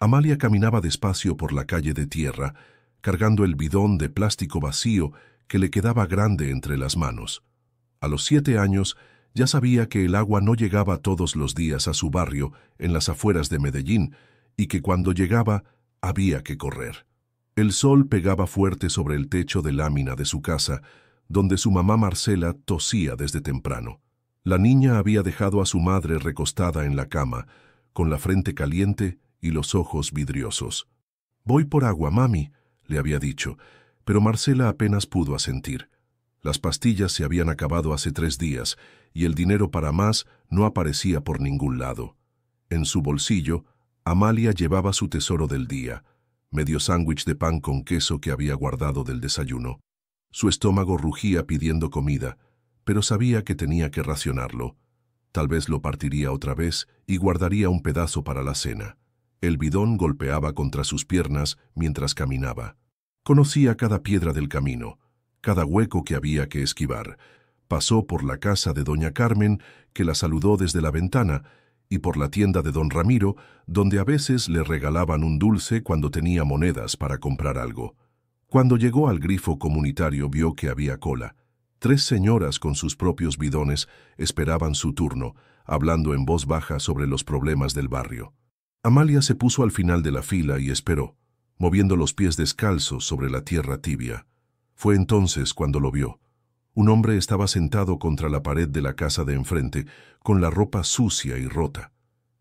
Amalia caminaba despacio por la calle de tierra, cargando el bidón de plástico vacío que le quedaba grande entre las manos. A los 7 años ya sabía que el agua no llegaba todos los días a su barrio en las afueras de Medellín y que cuando llegaba había que correr. El sol pegaba fuerte sobre el techo de lámina de su casa, donde su mamá Marcela tosía desde temprano. La niña había dejado a su madre recostada en la cama, con la frente caliente y los ojos vidriosos. «Voy por agua, mami», le había dicho, pero Marcela apenas pudo asentir. Las pastillas se habían acabado hace 3 días y el dinero para más no aparecía por ningún lado. En su bolsillo, Amalia llevaba su tesoro del día, medio sándwich de pan con queso que había guardado del desayuno. Su estómago rugía pidiendo comida, pero sabía que tenía que racionarlo. Tal vez lo partiría otra vez y guardaría un pedazo para la cena. El bidón golpeaba contra sus piernas mientras caminaba. Conocía cada piedra del camino, cada hueco que había que esquivar. Pasó por la casa de doña Carmen, que la saludó desde la ventana, y por la tienda de don Ramiro, donde a veces le regalaban un dulce cuando tenía monedas para comprar algo. Cuando llegó al grifo comunitario vio que había cola. 3 señoras con sus propios bidones esperaban su turno, hablando en voz baja sobre los problemas del barrio. Amalia se puso al final de la fila y esperó, moviendo los pies descalzos sobre la tierra tibia. Fue entonces cuando lo vio. Un hombre estaba sentado contra la pared de la casa de enfrente, con la ropa sucia y rota.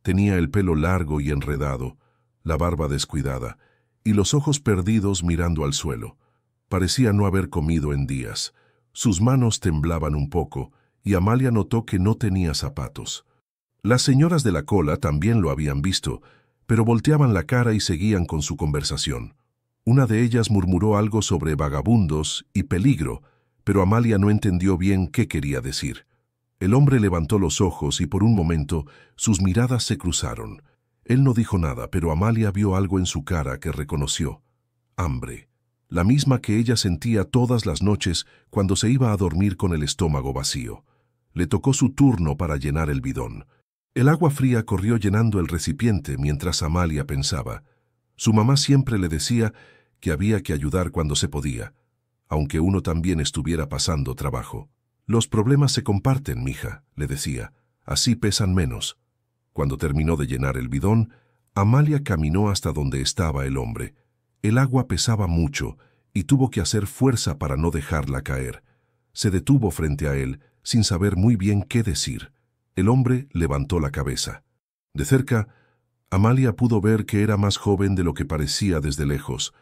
Tenía el pelo largo y enredado, la barba descuidada, y los ojos perdidos mirando al suelo. Parecía no haber comido en días. Sus manos temblaban un poco, y Amalia notó que no tenía zapatos. Las señoras de la cola también lo habían visto, pero volteaban la cara y seguían con su conversación. Una de ellas murmuró algo sobre vagabundos y peligro, pero Amalia no entendió bien qué quería decir. El hombre levantó los ojos y por un momento sus miradas se cruzaron. Él no dijo nada, pero Amalia vio algo en su cara que reconoció. Hambre. La misma que ella sentía todas las noches cuando se iba a dormir con el estómago vacío. Le tocó su turno para llenar el bidón. El agua fría corrió llenando el recipiente mientras Amalia pensaba. Su mamá siempre le decía que había que ayudar cuando se podía, aunque uno también estuviera pasando trabajo. «Los problemas se comparten, mija», le decía, «así pesan menos». Cuando terminó de llenar el bidón, Amalia caminó hasta donde estaba el hombre. El agua pesaba mucho y tuvo que hacer fuerza para no dejarla caer. Se detuvo frente a él, sin saber muy bien qué decir. El hombre levantó la cabeza. De cerca, Amalia pudo ver que era más joven de lo que parecía desde lejos.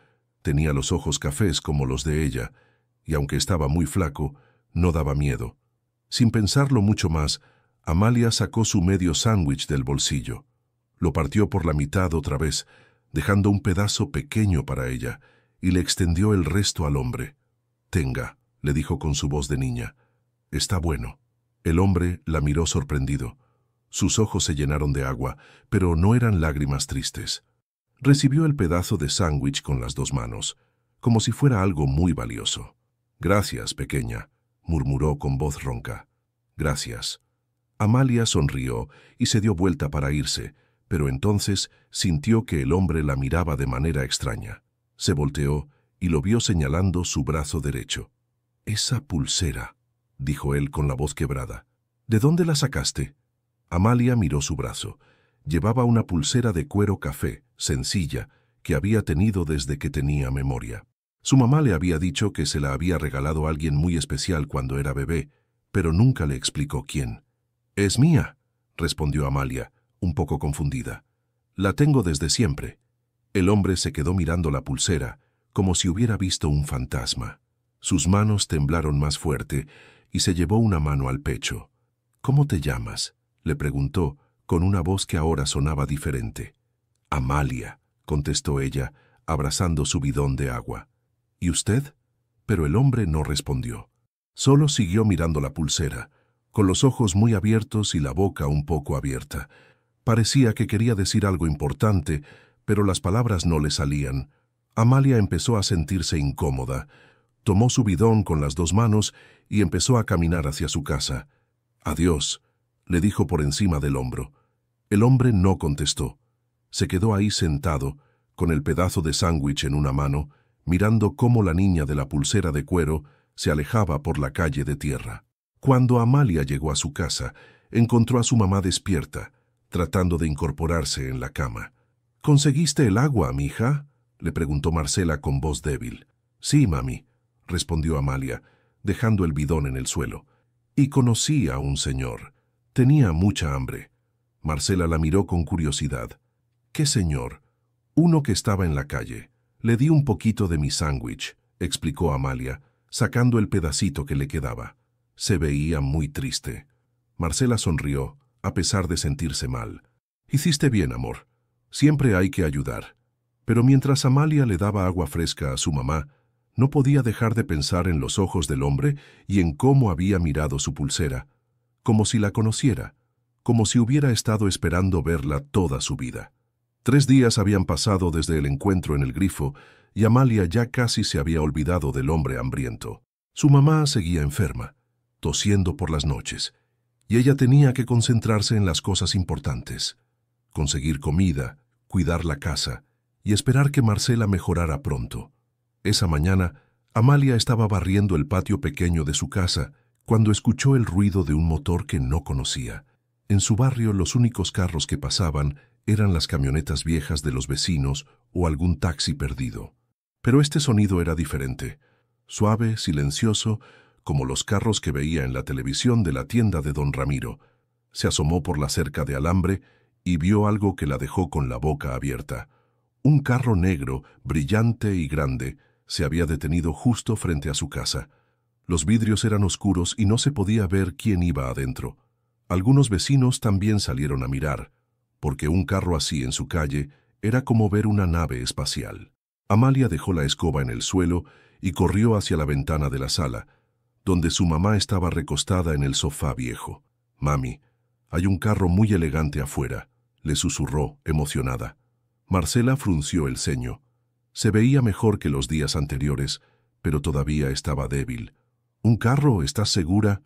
Tenía los ojos cafés como los de ella, y aunque estaba muy flaco, no daba miedo. Sin pensarlo mucho más, Amalia sacó su medio sándwich del bolsillo. Lo partió por la mitad otra vez, dejando un pedazo pequeño para ella, y le extendió el resto al hombre. «Tenga», le dijo con su voz de niña. «Está bueno». El hombre la miró sorprendido. Sus ojos se llenaron de agua, pero no eran lágrimas tristes. Recibió el pedazo de sándwich con las 2 manos, como si fuera algo muy valioso. «Gracias, pequeña», murmuró con voz ronca. «Gracias». Amalia sonrió y se dio vuelta para irse, pero entonces sintió que el hombre la miraba de manera extraña. Se volteó y lo vio señalando su brazo derecho. «Esa pulsera», dijo él con la voz quebrada. «¿De dónde la sacaste?» Amalia miró su brazo. Llevaba una pulsera de cuero café, sencilla, que había tenido desde que tenía memoria. Su mamá le había dicho que se la había regalado a alguien muy especial cuando era bebé, pero nunca le explicó quién. «Es mía», respondió Amalia, un poco confundida. «La tengo desde siempre». El hombre se quedó mirando la pulsera, como si hubiera visto un fantasma. Sus manos temblaron más fuerte y se llevó una mano al pecho. «¿Cómo te llamas?», le preguntó, con una voz que ahora sonaba diferente. «Amalia», contestó ella, abrazando su bidón de agua. «¿Y usted?». Pero el hombre no respondió. Solo siguió mirando la pulsera, con los ojos muy abiertos y la boca un poco abierta. Parecía que quería decir algo importante, pero las palabras no le salían. Amalia empezó a sentirse incómoda. Tomó su bidón con las 2 manos y empezó a caminar hacia su casa. «Adiós», le dijo por encima del hombro. El hombre no contestó. Se quedó ahí sentado, con el pedazo de sándwich en una mano, mirando cómo la niña de la pulsera de cuero se alejaba por la calle de tierra. Cuando Amalia llegó a su casa, encontró a su mamá despierta, tratando de incorporarse en la cama. ¿Conseguiste el agua, mija?, le preguntó Marcela con voz débil. Sí, mami, respondió Amalia, dejando el bidón en el suelo. Y conocí a un señor. Tenía mucha hambre. Marcela la miró con curiosidad. ¿Qué señor? Uno que estaba en la calle. Le di un poquito de mi sándwich, explicó Amalia, sacando el pedacito que le quedaba. Se veía muy triste. Marcela sonrió, a pesar de sentirse mal. Hiciste bien, amor. Siempre hay que ayudar. Pero mientras Amalia le daba agua fresca a su mamá, no podía dejar de pensar en los ojos del hombre y en cómo había mirado su pulsera, como si la conociera, como si hubiera estado esperando verla toda su vida. 3 días habían pasado desde el encuentro en el grifo y Amalia ya casi se había olvidado del hombre hambriento. Su mamá seguía enferma, tosiendo por las noches, y ella tenía que concentrarse en las cosas importantes: conseguir comida, cuidar la casa y esperar que Marcela mejorara pronto. Esa mañana, Amalia estaba barriendo el patio pequeño de su casa cuando escuchó el ruido de un motor que no conocía. En su barrio los únicos carros que pasaban eran las camionetas viejas de los vecinos o algún taxi perdido. Pero este sonido era diferente, suave, silencioso, como los carros que veía en la televisión de la tienda de don Ramiro. Se asomó por la cerca de alambre y vio algo que la dejó con la boca abierta. Un carro negro, brillante y grande, se había detenido justo frente a su casa. Los vidrios eran oscuros y no se podía ver quién iba adentro. Algunos vecinos también salieron a mirar, porque un carro así en su calle era como ver una nave espacial. Amalia dejó la escoba en el suelo y corrió hacia la ventana de la sala, donde su mamá estaba recostada en el sofá viejo. «Mami, hay un carro muy elegante afuera», le susurró, emocionada. Marcela frunció el ceño. Se veía mejor que los días anteriores, pero todavía estaba débil. «¿Un carro? ¿Estás segura?».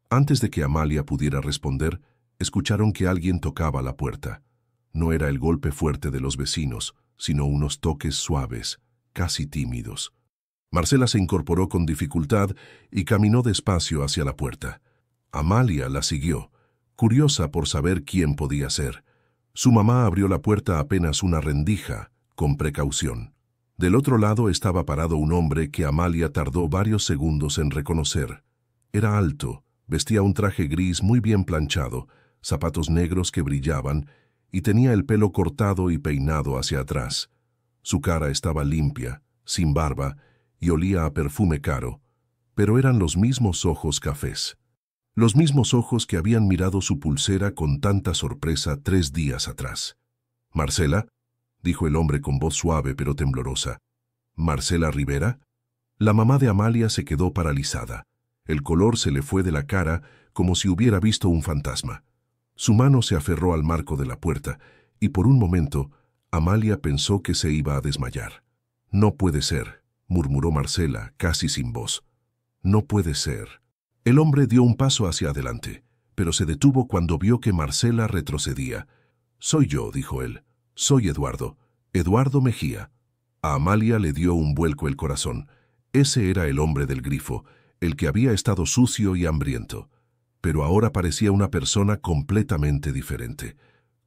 Antes de que Amalia pudiera responder, escucharon que alguien tocaba la puerta. No era el golpe fuerte de los vecinos, sino unos toques suaves, casi tímidos. Marcela se incorporó con dificultad y caminó despacio hacia la puerta. Amalia la siguió, curiosa por saber quién podía ser. Su mamá abrió la puerta apenas una rendija, con precaución. Del otro lado estaba parado un hombre que Amalia tardó varios segundos en reconocer. Era alto, vestía un traje gris muy bien planchado, zapatos negros que brillaban, y tenía el pelo cortado y peinado hacia atrás. Su cara estaba limpia, sin barba, y olía a perfume caro, pero eran los mismos ojos cafés. Los mismos ojos que habían mirado su pulsera con tanta sorpresa 3 días atrás. «¿Marcela?», dijo el hombre con voz suave pero temblorosa. «¿Marcela Rivera?». La mamá de Amalia se quedó paralizada. El color se le fue de la cara como si hubiera visto un fantasma. Su mano se aferró al marco de la puerta y por un momento Amalia pensó que se iba a desmayar. «No puede ser», murmuró Marcela, casi sin voz. «No puede ser». El hombre dio un paso hacia adelante, pero se detuvo cuando vio que Marcela retrocedía. «Soy yo», dijo él. «Soy Eduardo. Eduardo Mejía». A Amalia le dio un vuelco el corazón. Ese era el hombre del grifo, el que había estado sucio y hambriento. Pero ahora parecía una persona completamente diferente,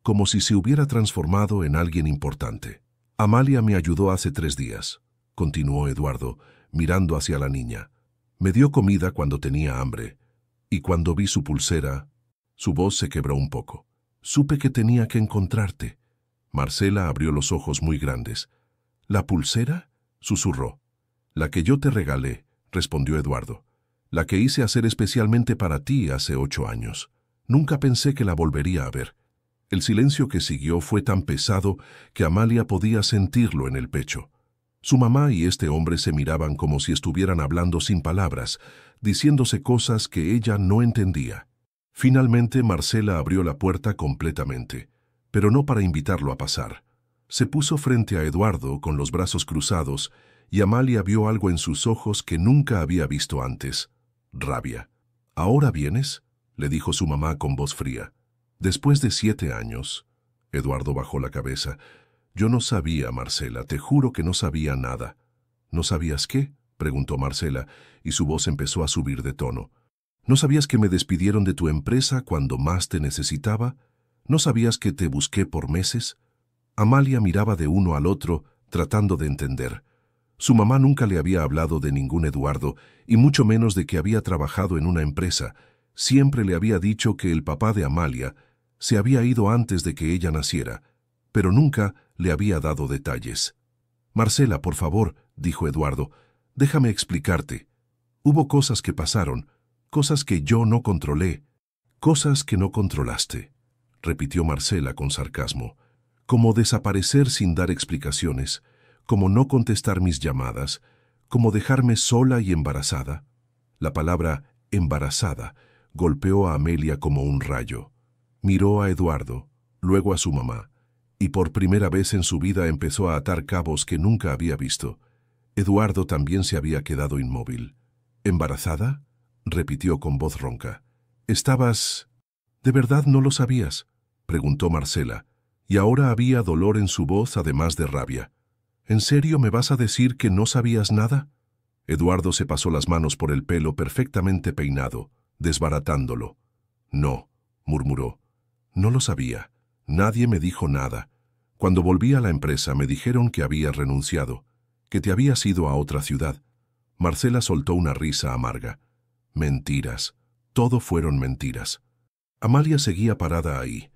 como si se hubiera transformado en alguien importante. «Amalia me ayudó hace 3 días», continuó Eduardo, mirando hacia la niña. «Me dio comida cuando tenía hambre, y cuando vi su pulsera...». Su voz se quebró un poco. «Supe que tenía que encontrarte». Marcela abrió los ojos muy grandes. «¿La pulsera?», susurró. «La que yo te regalé», respondió Eduardo. «La que hice hacer especialmente para ti hace 8 años. Nunca pensé que la volvería a ver». El silencio que siguió fue tan pesado que Amalia podía sentirlo en el pecho. Su mamá y este hombre se miraban como si estuvieran hablando sin palabras, diciéndose cosas que ella no entendía. Finalmente Marcela abrió la puerta completamente, pero no para invitarlo a pasar. Se puso frente a Eduardo con los brazos cruzados y Amalia vio algo en sus ojos que nunca había visto antes: rabia. «¿Ahora vienes?», le dijo su mamá con voz fría. «Después de 7 años». Eduardo bajó la cabeza. Yo no sabía, Marcela, te juro que no sabía nada. ¿No sabías qué?, preguntó Marcela, y su voz empezó a subir de tono. ¿No sabías que me despidieron de tu empresa cuando más te necesitaba? ¿No sabías que te busqué por meses? Amalia miraba de uno al otro, tratando de entender. Su mamá nunca le había hablado de ningún Eduardo, y mucho menos de que había trabajado en una empresa. Siempre le había dicho que el papá de Amalia se había ido antes de que ella naciera, pero nunca le había dado detalles. Marcela, por favor, dijo Eduardo, déjame explicarte. Hubo cosas que pasaron, cosas que yo no controlé, cosas que no controlaste, repitió Marcela con sarcasmo, como desaparecer sin dar explicaciones, como no contestar mis llamadas, como dejarme sola y embarazada. La palabra embarazada golpeó a Amelia como un rayo. Miró a Eduardo, luego a su mamá, y por primera vez en su vida empezó a atar cabos que nunca había visto. Eduardo también se había quedado inmóvil. ¿Embarazada?, repitió con voz ronca. ¿Estabas... ¿De verdad no lo sabías?, preguntó Marcela, y ahora había dolor en su voz además de rabia. ¿En serio me vas a decir que no sabías nada? Eduardo se pasó las manos por el pelo perfectamente peinado, desbaratándolo. No, murmuró. No lo sabía. Nadie me dijo nada. Cuando volví a la empresa me dijeron que habías renunciado, que te habías ido a otra ciudad. Marcela soltó una risa amarga. Mentiras. Todo fueron mentiras. Amalia seguía parada ahí,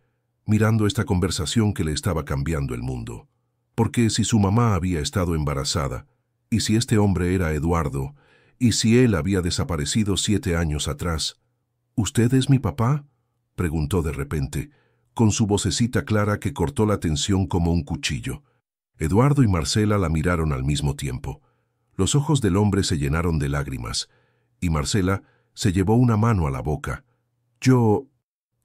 mirando esta conversación que le estaba cambiando el mundo. Porque si su mamá había estado embarazada, y si este hombre era Eduardo, y si él había desaparecido 7 años atrás, ¿usted es mi papá?, preguntó de repente, con su vocecita clara que cortó la tensión como un cuchillo. Eduardo y Marcela la miraron al mismo tiempo. Los ojos del hombre se llenaron de lágrimas, y Marcela se llevó una mano a la boca. Yo...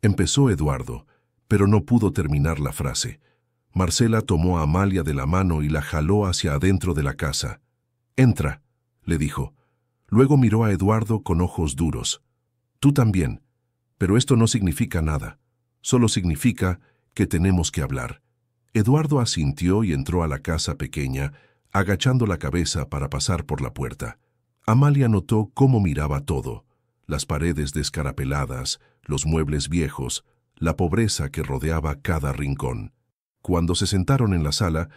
empezó Eduardo, pero no pudo terminar la frase. Marcela tomó a Amalia de la mano y la jaló hacia adentro de la casa. «Entra», le dijo. Luego miró a Eduardo con ojos duros. «Tú también, pero esto no significa nada. Solo significa que tenemos que hablar». Eduardo asintió y entró a la casa pequeña, agachando la cabeza para pasar por la puerta. Amalia notó cómo miraba todo: las paredes descarapeladas, los muebles viejos, la pobreza que rodeaba cada rincón. Cuando se sentaron en la sala,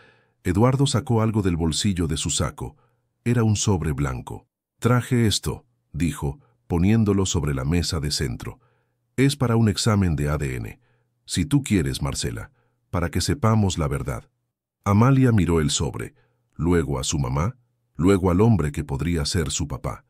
Eduardo sacó algo del bolsillo de su saco. Era un sobre blanco. «Traje esto», dijo, poniéndolo sobre la mesa de centro. «Es para un examen de ADN. Si tú quieres, Marcela, para que sepamos la verdad». Amalia miró el sobre, luego a su mamá, luego al hombre que podría ser su papá.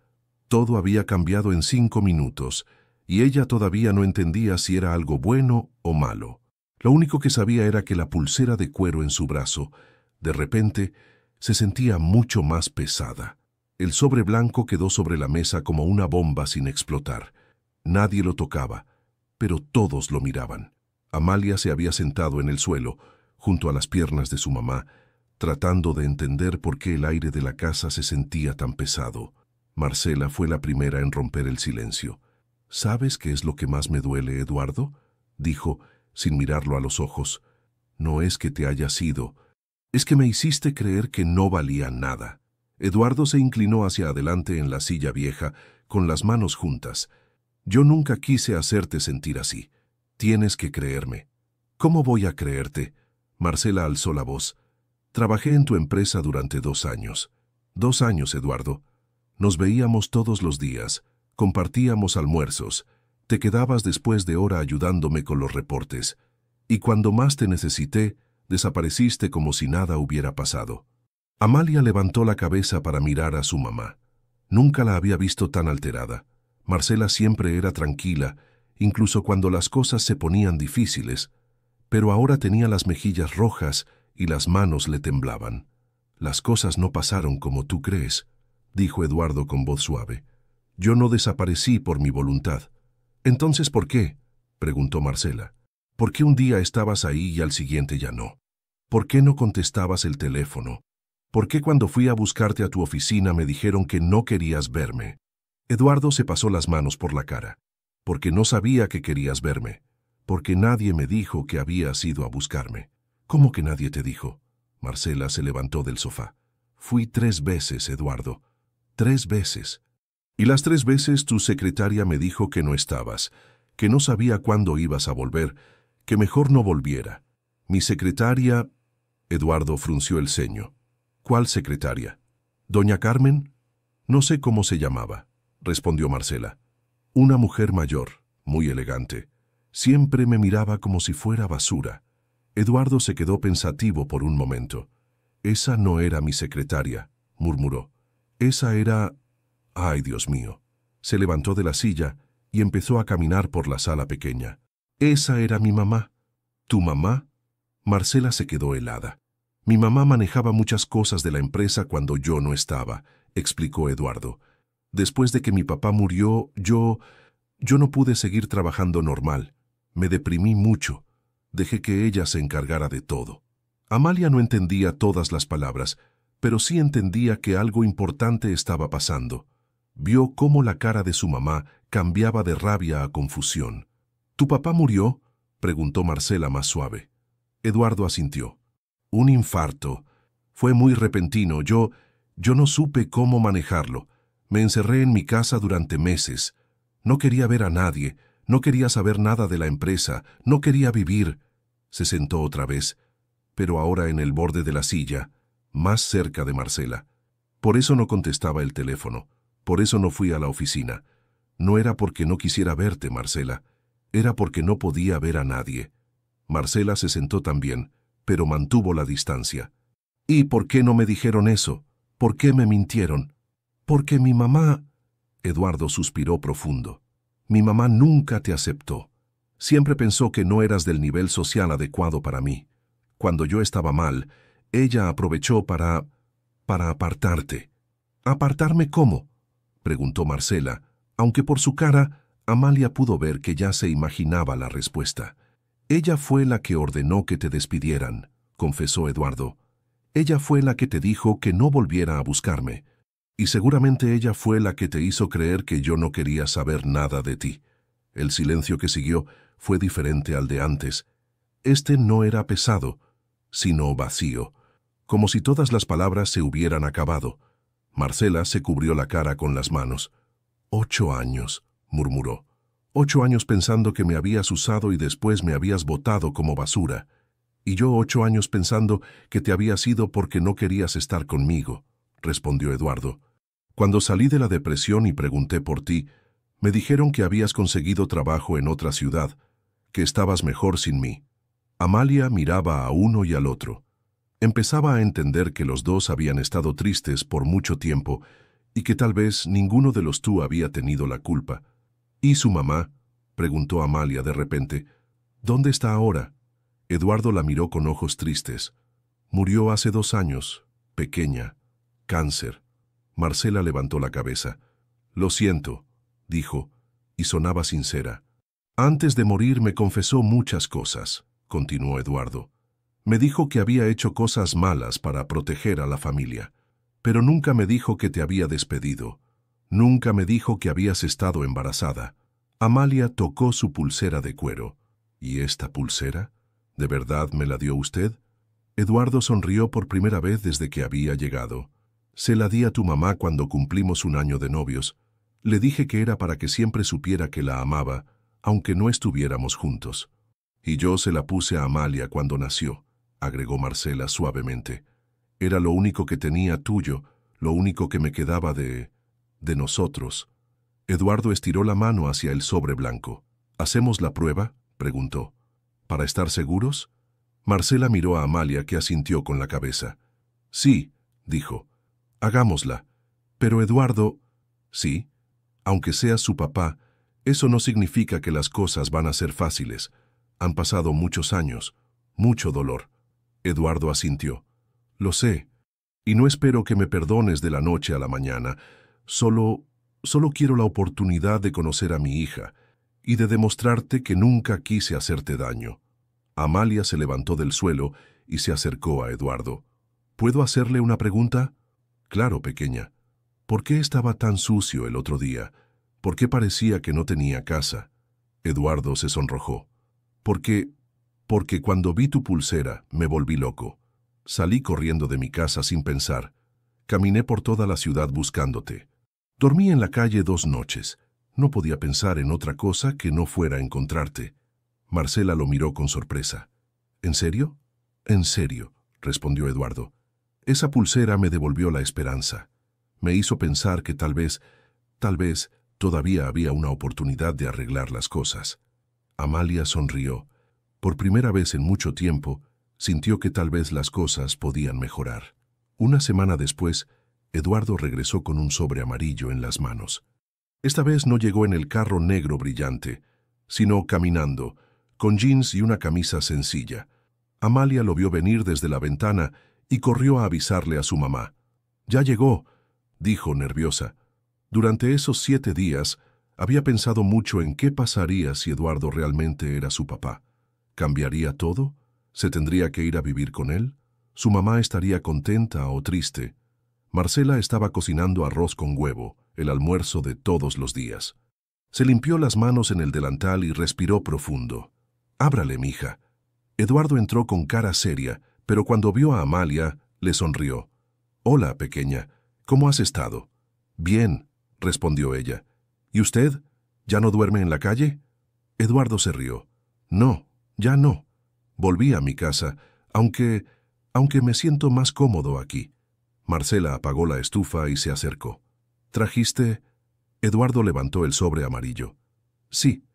Todo había cambiado en 5 minutos, y ella todavía no entendía si era algo bueno o malo. Lo único que sabía era que la pulsera de cuero en su brazo, de repente, se sentía mucho más pesada. El sobre blanco quedó sobre la mesa como una bomba sin explotar. Nadie lo tocaba, pero todos lo miraban. Amalia se había sentado en el suelo, junto a las piernas de su mamá, tratando de entender por qué el aire de la casa se sentía tan pesado. Marcela fue la primera en romper el silencio. «¿Sabes qué es lo que más me duele, Eduardo?», dijo, sin mirarlo a los ojos. «No es que te hayas ido, es que me hiciste creer que no valía nada». Eduardo se inclinó hacia adelante en la silla vieja, con las manos juntas. «Yo nunca quise hacerte sentir así. Tienes que creerme». «¿Cómo voy a creerte?», Marcela alzó la voz. «Trabajé en tu empresa durante 2 años. 2 años, Eduardo. Nos veíamos todos los días, compartíamos almuerzos, te quedabas después de hora ayudándome con los reportes, y cuando más te necesité, desapareciste como si nada hubiera pasado». Amalia levantó la cabeza para mirar a su mamá. Nunca la había visto tan alterada. Marcela siempre era tranquila, incluso cuando las cosas se ponían difíciles, pero ahora tenía las mejillas rojas y las manos le temblaban. «Las cosas no pasaron como tú crees», dijo Eduardo con voz suave. «Yo no desaparecí por mi voluntad». «¿Entonces por qué?», preguntó Marcela. «¿Por qué un día estabas ahí y al siguiente ya no? ¿Por qué no contestabas el teléfono? ¿Por qué cuando fui a buscarte a tu oficina me dijeron que no querías verme?» Eduardo se pasó las manos por la cara. «Porque no sabía que querías verme. porque nadie me dijo que habías ido a buscarme. ¿Cómo que nadie te dijo? Marcela se levantó del sofá. Fui 3 veces, Eduardo. 3 veces. Y las 3 veces tu secretaria me dijo que no estabas, que no sabía cuándo ibas a volver, que mejor no volviera. Mi secretaria... Eduardo frunció el ceño. ¿Cuál secretaria? ¿Doña Carmen? No sé cómo se llamaba, respondió Marcela. Una mujer mayor, muy elegante. Siempre me miraba como si fuera basura. Eduardo se quedó pensativo por un momento. Esa no era mi secretaria, murmuró. Esa era... ¡Ay, Dios mío! Se levantó de la silla y empezó a caminar por la sala pequeña. Esa era mi mamá. ¿Tu mamá? Marcela se quedó helada. Mi mamá manejaba muchas cosas de la empresa cuando yo no estaba, explicó Eduardo. Después de que mi papá murió, yo no pude seguir trabajando normal. Me deprimí mucho. Dejé que ella se encargara de todo. Amalia no entendía todas las palabras, pero sí entendía que algo importante estaba pasando. Vio cómo la cara de su mamá cambiaba de rabia a confusión. ¿Tu papá murió?, preguntó Marcela más suave. Eduardo asintió. Un infarto. Fue muy repentino. Yo no supe cómo manejarlo. Me encerré en mi casa durante meses. No quería ver a nadie, no quería saber nada de la empresa, no quería vivir. Se sentó otra vez, pero ahora en el borde de la silla, más cerca de Marcela. Por eso no contestaba el teléfono, por eso no fui a la oficina. No era porque no quisiera verte, Marcela, era porque no podía ver a nadie. Marcela se sentó también, pero mantuvo la distancia. ¿Y por qué no me dijeron eso? ¿Por qué me mintieron? Porque mi mamá... Eduardo suspiró profundo. Mi mamá nunca te aceptó. Siempre pensó que no eras del nivel social adecuado para mí. Cuando yo estaba mal, ella aprovechó para apartarte. ¿Apartarme cómo?, preguntó Marcela, aunque por su cara, Amalia pudo ver que ya se imaginaba la respuesta. Ella fue la que ordenó que te despidieran, confesó Eduardo. Ella fue la que te dijo que no volviera a buscarme. Y seguramente ella fue la que te hizo creer que yo no quería saber nada de ti. El silencio que siguió fue diferente al de antes. Este no era pesado, sino vacío, como si todas las palabras se hubieran acabado. Marcela se cubrió la cara con las manos. 8 años, murmuró. 8 años pensando que me habías usado y después me habías botado como basura. Y yo 8 años pensando que te habías ido porque no querías estar conmigo, respondió Eduardo. Cuando salí de la depresión y pregunté por ti, me dijeron que habías conseguido trabajo en otra ciudad, que estabas mejor sin mí. Amalia miraba a uno y al otro. Empezaba a entender que los dos habían estado tristes por mucho tiempo y que tal vez ninguno de los dos había tenido la culpa. ¿Y su mamá?, preguntó Amalia de repente. ¿Dónde está ahora? Eduardo la miró con ojos tristes. Murió hace 2 años, pequeña, cáncer. Marcela levantó la cabeza. Lo siento, dijo, y sonaba sincera. Antes de morir me confesó muchas cosas, continuó Eduardo. Me dijo que había hecho cosas malas para proteger a la familia, pero nunca me dijo que te había despedido. Nunca me dijo que habías estado embarazada. Amalia tocó su pulsera de cuero. ¿Y esta pulsera? ¿De verdad me la dio usted? Eduardo sonrió por primera vez desde que había llegado. Se la di a tu mamá cuando cumplimos 1 año de novios. Le dije que era para que siempre supiera que la amaba, aunque no estuviéramos juntos. Y yo se la puse a Amalia cuando nació, agregó Marcela suavemente. Era lo único que tenía tuyo, lo único que me quedaba de nosotros. Eduardo estiró la mano hacia el sobre blanco. ¿Hacemos la prueba?, preguntó. ¿Para estar seguros? Marcela miró a Amalia, que asintió con la cabeza. Sí, dijo. Hagámosla. Pero Eduardo... Sí, aunque seas su papá, eso no significa que las cosas van a ser fáciles. Han pasado muchos años, mucho dolor. Eduardo asintió. Lo sé, y no espero que me perdones de la noche a la mañana. Solo quiero la oportunidad de conocer a mi hija y de demostrarte que nunca quise hacerte daño. Amalia se levantó del suelo y se acercó a Eduardo. ¿Puedo hacerle una pregunta? Claro, pequeña. ¿Por qué estaba tan sucio el otro día? ¿Por qué parecía que no tenía casa? Eduardo se sonrojó. Porque cuando vi tu pulsera me volví loco. Salí corriendo de mi casa sin pensar. Caminé por toda la ciudad buscándote. Dormí en la calle 2 noches. No podía pensar en otra cosa que no fuera encontrarte. Marcela lo miró con sorpresa. ¿En serio? En serio, respondió Eduardo. Esa pulsera me devolvió la esperanza. Me hizo pensar que tal vez, todavía había una oportunidad de arreglar las cosas. Amalia sonrió. Por primera vez en mucho tiempo, sintió que tal vez las cosas podían mejorar. Una semana después, Eduardo regresó con un sobre amarillo en las manos. Esta vez no llegó en el carro negro brillante, sino caminando, con jeans y una camisa sencilla. Amalia lo vio venir desde la ventana y corrió a avisarle a su mamá. «Ya llegó», dijo nerviosa. Durante esos 7 días, había pensado mucho en qué pasaría si Eduardo realmente era su papá. ¿Cambiaría todo? ¿Se tendría que ir a vivir con él? ¿Su mamá estaría contenta o triste? Marcela estaba cocinando arroz con huevo, el almuerzo de todos los días. Se limpió las manos en el delantal y respiró profundo. «Ábrale, mija». Eduardo entró con cara seria, pero cuando vio a Amalia, le sonrió. «Hola, pequeña. ¿Cómo has estado?» «Bien», respondió ella. «¿Y usted? ¿Ya no duerme en la calle?» Eduardo se rió. «No, ya no. Volví a mi casa, aunque me siento más cómodo aquí». Marcela apagó la estufa y se acercó. «¿Trajiste?» Eduardo levantó el sobre amarillo. «Sí,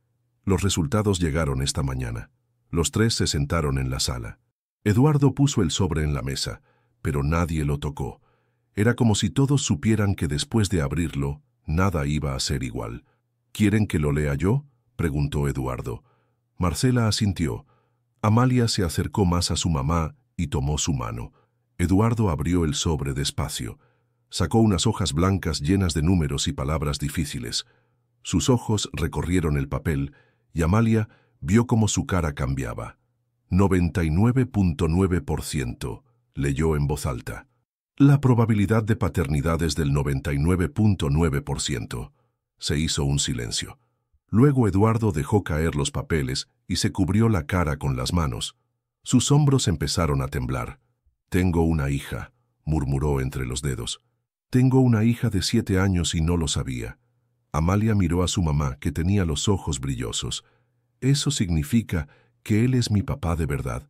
los resultados llegaron esta mañana». Los 3 se sentaron en la sala. Eduardo puso el sobre en la mesa, pero nadie lo tocó. Era como si todos supieran que después de abrirlo, nada iba a ser igual. «¿Quieren que lo lea yo?», preguntó Eduardo. Marcela asintió. Amalia se acercó más a su mamá y tomó su mano. Eduardo abrió el sobre despacio. Sacó unas hojas blancas llenas de números y palabras difíciles. Sus ojos recorrieron el papel y Amalia vio cómo su cara cambiaba. 99.9%, leyó en voz alta. La probabilidad de paternidad es del 99.9%. Se hizo un silencio. Luego Eduardo dejó caer los papeles y se cubrió la cara con las manos. Sus hombros empezaron a temblar. «Tengo una hija», murmuró entre los dedos. «Tengo una hija de 7 años y no lo sabía». Amalia miró a su mamá, que tenía los ojos brillosos. «¿Eso significa que él es mi papá de verdad?»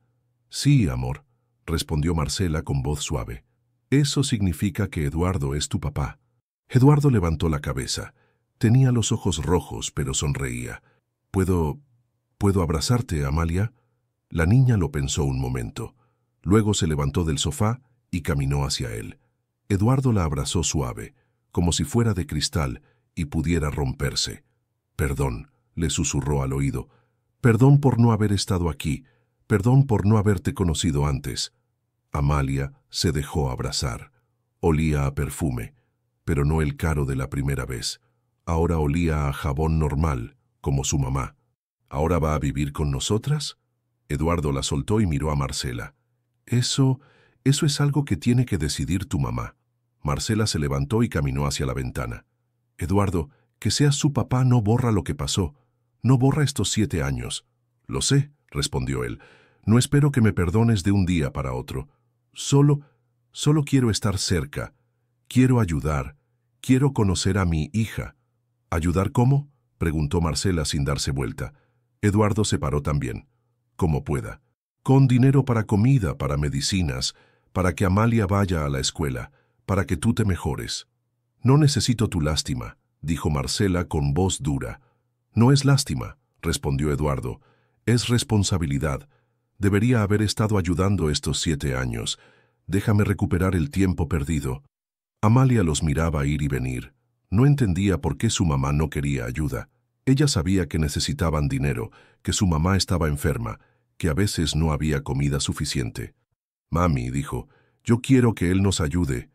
«Sí, amor», respondió Marcela con voz suave. «Eso significa que Eduardo es tu papá». Eduardo levantó la cabeza. Tenía los ojos rojos, pero sonreía. ¿Puedo abrazarte, Amalia?» La niña lo pensó un momento. Luego se levantó del sofá y caminó hacia él. Eduardo la abrazó suave, como si fuera de cristal y pudiera romperse. «Perdón», le susurró al oído. «Perdón por no haber estado aquí. Perdón por no haberte conocido antes». Amalia se dejó abrazar. Olía a perfume, pero no el caro de la primera vez. Ahora olía a jabón normal, como su mamá. ¿Ahora va a vivir con nosotras?» Eduardo la soltó y miró a Marcela. Eso es algo que tiene que decidir tu mamá». Marcela se levantó y caminó hacia la ventana. «Eduardo, que seas su papá no borra lo que pasó. No borra estos 7 años». «Lo sé», respondió él. «No espero que me perdones de un día para otro. Solo quiero estar cerca. Quiero ayudar. Quiero conocer a mi hija». «¿Ayudar cómo?», preguntó Marcela sin darse vuelta. Eduardo se paró también. «Como pueda. Con dinero para comida, para medicinas, para que Amalia vaya a la escuela, para que tú te mejores». «No necesito tu lástima», dijo Marcela con voz dura. «No es lástima», respondió Eduardo. «Es responsabilidad. Debería haber estado ayudando estos 7 años. Déjame recuperar el tiempo perdido». Amalia los miraba ir y venir. No entendía por qué su mamá no quería ayuda. Ella sabía que necesitaban dinero, que su mamá estaba enferma, que a veces no había comida suficiente. «Mami», dijo, «yo quiero que él nos ayude».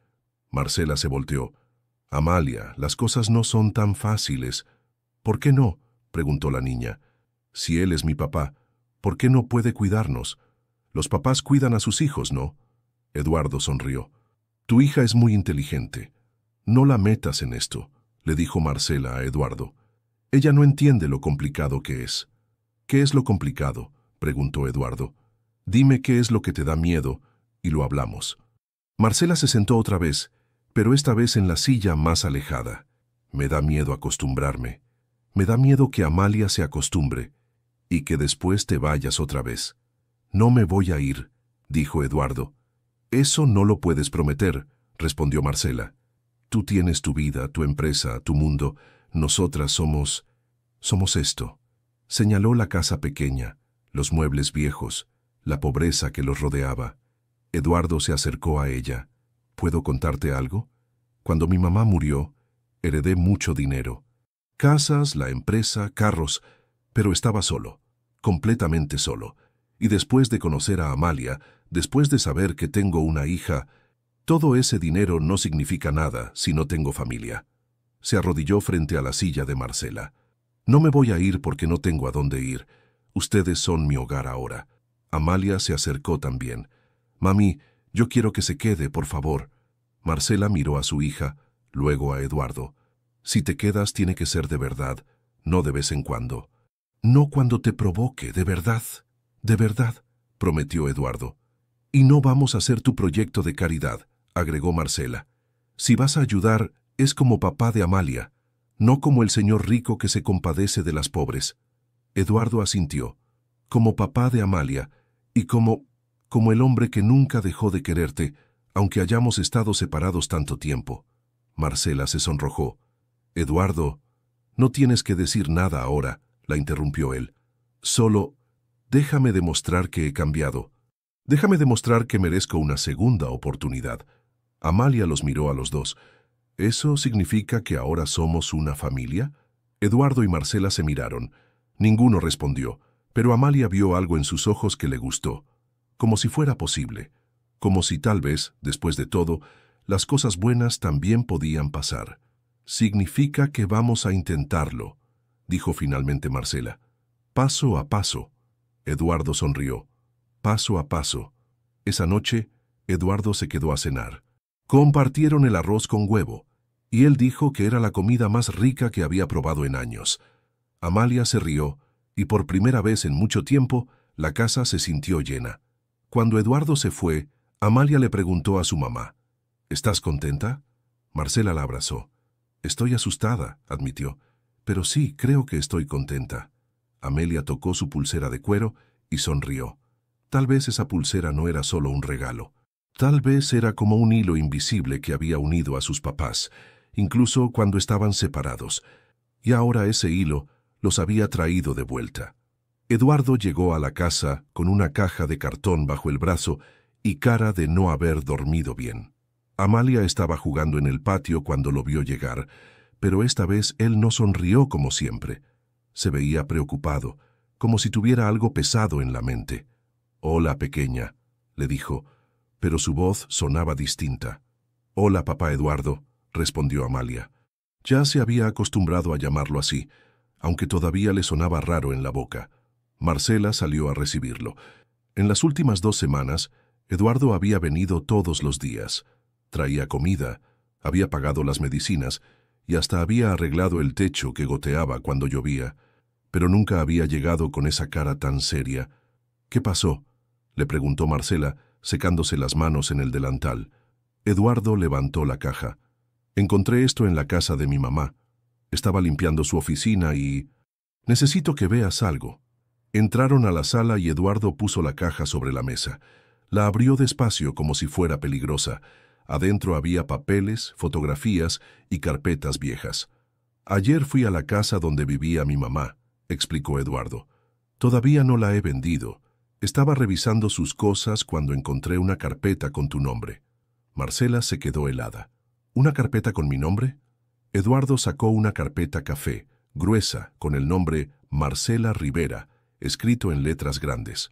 Marcela se volteó. «Amalia, las cosas no son tan fáciles». «¿Por qué no?», preguntó la niña. «Si él es mi papá, ¿por qué no puede cuidarnos? Los papás cuidan a sus hijos, ¿no?». Eduardo sonrió. «Tu hija es muy inteligente. No la metas en esto», le dijo Marcela a Eduardo. «Ella no entiende lo complicado que es». ¿Qué es lo complicado?, preguntó Eduardo. Dime qué es lo que te da miedo y lo hablamos. Marcela se sentó otra vez, pero esta vez en la silla más alejada. Me da miedo acostumbrarme. Me da miedo que Amalia se acostumbre y que después te vayas otra vez. No me voy a ir, dijo Eduardo. Eso no lo puedes prometer, respondió Marcela. Tú tienes tu vida, tu empresa, tu mundo. Nosotras somos esto. Señaló la casa pequeña, los muebles viejos, la pobreza que los rodeaba. Eduardo se acercó a ella. ¿Puedo contarte algo? Cuando mi mamá murió, heredé mucho dinero. Casas, la empresa, carros, pero estaba solo, completamente solo. Y después de conocer a Amalia, después de saber que tengo una hija, todo ese dinero no significa nada si no tengo familia. Se arrodilló frente a la silla de Marcela. No me voy a ir porque no tengo a dónde ir. Ustedes son mi hogar ahora. Amalia se acercó también. Mami, yo quiero que se quede, por favor. Marcela miró a su hija, luego a Eduardo. Si te quedas tiene que ser de verdad, no de vez en cuando. No cuando te provoque, de verdad, prometió Eduardo. Y no vamos a hacer tu proyecto de caridad, agregó Marcela. Si vas a ayudar, es como papá de Amalia, no como el señor rico que se compadece de las pobres. Eduardo asintió. Como papá de Amalia, y como el hombre que nunca dejó de quererte, aunque hayamos estado separados tanto tiempo. Marcela se sonrojó. Eduardo, no tienes que decir nada ahora, la interrumpió él. Solo, déjame demostrar que he cambiado. Déjame demostrar que merezco una segunda oportunidad. Amalia los miró a los dos. ¿Eso significa que ahora somos una familia? Eduardo y Marcela se miraron. Ninguno respondió, pero Amalia vio algo en sus ojos que le gustó. Como si fuera posible. Como si tal vez, después de todo, las cosas buenas también podían pasar. Significa que vamos a intentarlo, dijo finalmente Marcela. Paso a paso. Eduardo sonrió. Paso a paso. Esa noche, Eduardo se quedó a cenar. Compartieron el arroz con huevo, y él dijo que era la comida más rica que había probado en años. Amalia se rió, y por primera vez en mucho tiempo, la casa se sintió llena. Cuando Eduardo se fue, Amalia le preguntó a su mamá, ¿estás contenta? Marcela la abrazó. Estoy asustada, admitió, pero sí, creo que estoy contenta. Amelia tocó su pulsera de cuero y sonrió. Tal vez esa pulsera no era solo un regalo. Tal vez era como un hilo invisible que había unido a sus papás, incluso cuando estaban separados, y ahora ese hilo los había traído de vuelta. Eduardo llegó a la casa con una caja de cartón bajo el brazo y cara de no haber dormido bien. Amalia estaba jugando en el patio cuando lo vio llegar, pero esta vez él no sonrió como siempre. Se veía preocupado, como si tuviera algo pesado en la mente. «Hola, pequeña», le dijo, pero su voz sonaba distinta. «Hola, papá Eduardo», respondió Amalia. Ya se había acostumbrado a llamarlo así, aunque todavía le sonaba raro en la boca. Marcela salió a recibirlo. En las últimas 2 semanas, Eduardo había venido todos los días. Traía comida, había pagado las medicinas y hasta había arreglado el techo que goteaba cuando llovía, pero nunca había llegado con esa cara tan seria. «¿Qué pasó?», le preguntó Marcela, secándose las manos en el delantal. Eduardo levantó la caja. «Encontré esto en la casa de mi mamá. Estaba limpiando su oficina y... necesito que veas algo». Entraron a la sala y Eduardo puso la caja sobre la mesa. La abrió despacio como si fuera peligrosa. Adentro había papeles, fotografías y carpetas viejas. «Ayer fui a la casa donde vivía mi mamá», explicó Eduardo. «Todavía no la he vendido. Estaba revisando sus cosas cuando encontré una carpeta con tu nombre». Marcela se quedó helada. «¿Una carpeta con mi nombre?». Eduardo sacó una carpeta café, gruesa, con el nombre Marcela Rivera, escrito en letras grandes.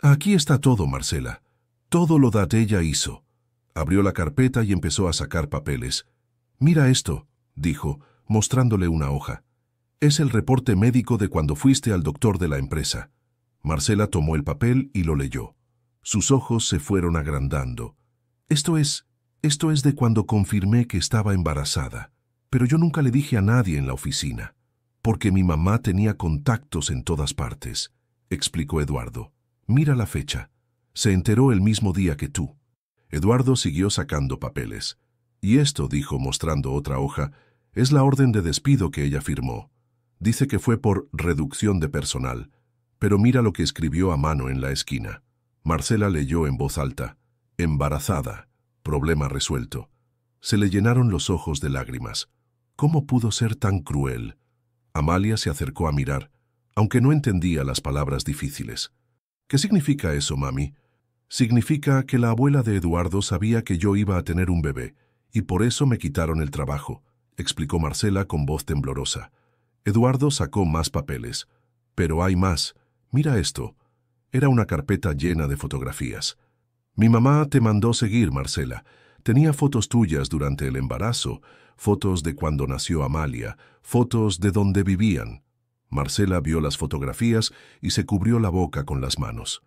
«Aquí está todo, Marcela. Todo lo que ella hizo». Abrió la carpeta y empezó a sacar papeles. «Mira esto», dijo, mostrándole una hoja. «Es el reporte médico de cuando fuiste al doctor de la empresa». Marcela tomó el papel y lo leyó. Sus ojos se fueron agrandando. Esto es de cuando confirmé que estaba embarazada, pero yo nunca le dije a nadie en la oficina. Porque mi mamá tenía contactos en todas partes, explicó Eduardo. Mira la fecha. Se enteró el mismo día que tú. Eduardo siguió sacando papeles. Y esto, dijo mostrando otra hoja, es la orden de despido que ella firmó. Dice que fue por reducción de personal. Pero mira lo que escribió a mano en la esquina. Marcela leyó en voz alta. Embarazada. Problema resuelto. Se le llenaron los ojos de lágrimas. ¿Cómo pudo ser tan cruel? Amalia se acercó a mirar, aunque no entendía las palabras difíciles. ¿Qué significa eso, mami? Significa que la abuela de Eduardo sabía que yo iba a tener un bebé, y por eso me quitaron el trabajo, explicó Marcela con voz temblorosa. Eduardo sacó más papeles. Pero hay más. Mira esto. Era una carpeta llena de fotografías. Mi mamá te mandó seguir, Marcela. Tenía fotos tuyas durante el embarazo, fotos de cuando nació Amalia, fotos de donde vivían. Marcela vio las fotografías y se cubrió la boca con las manos.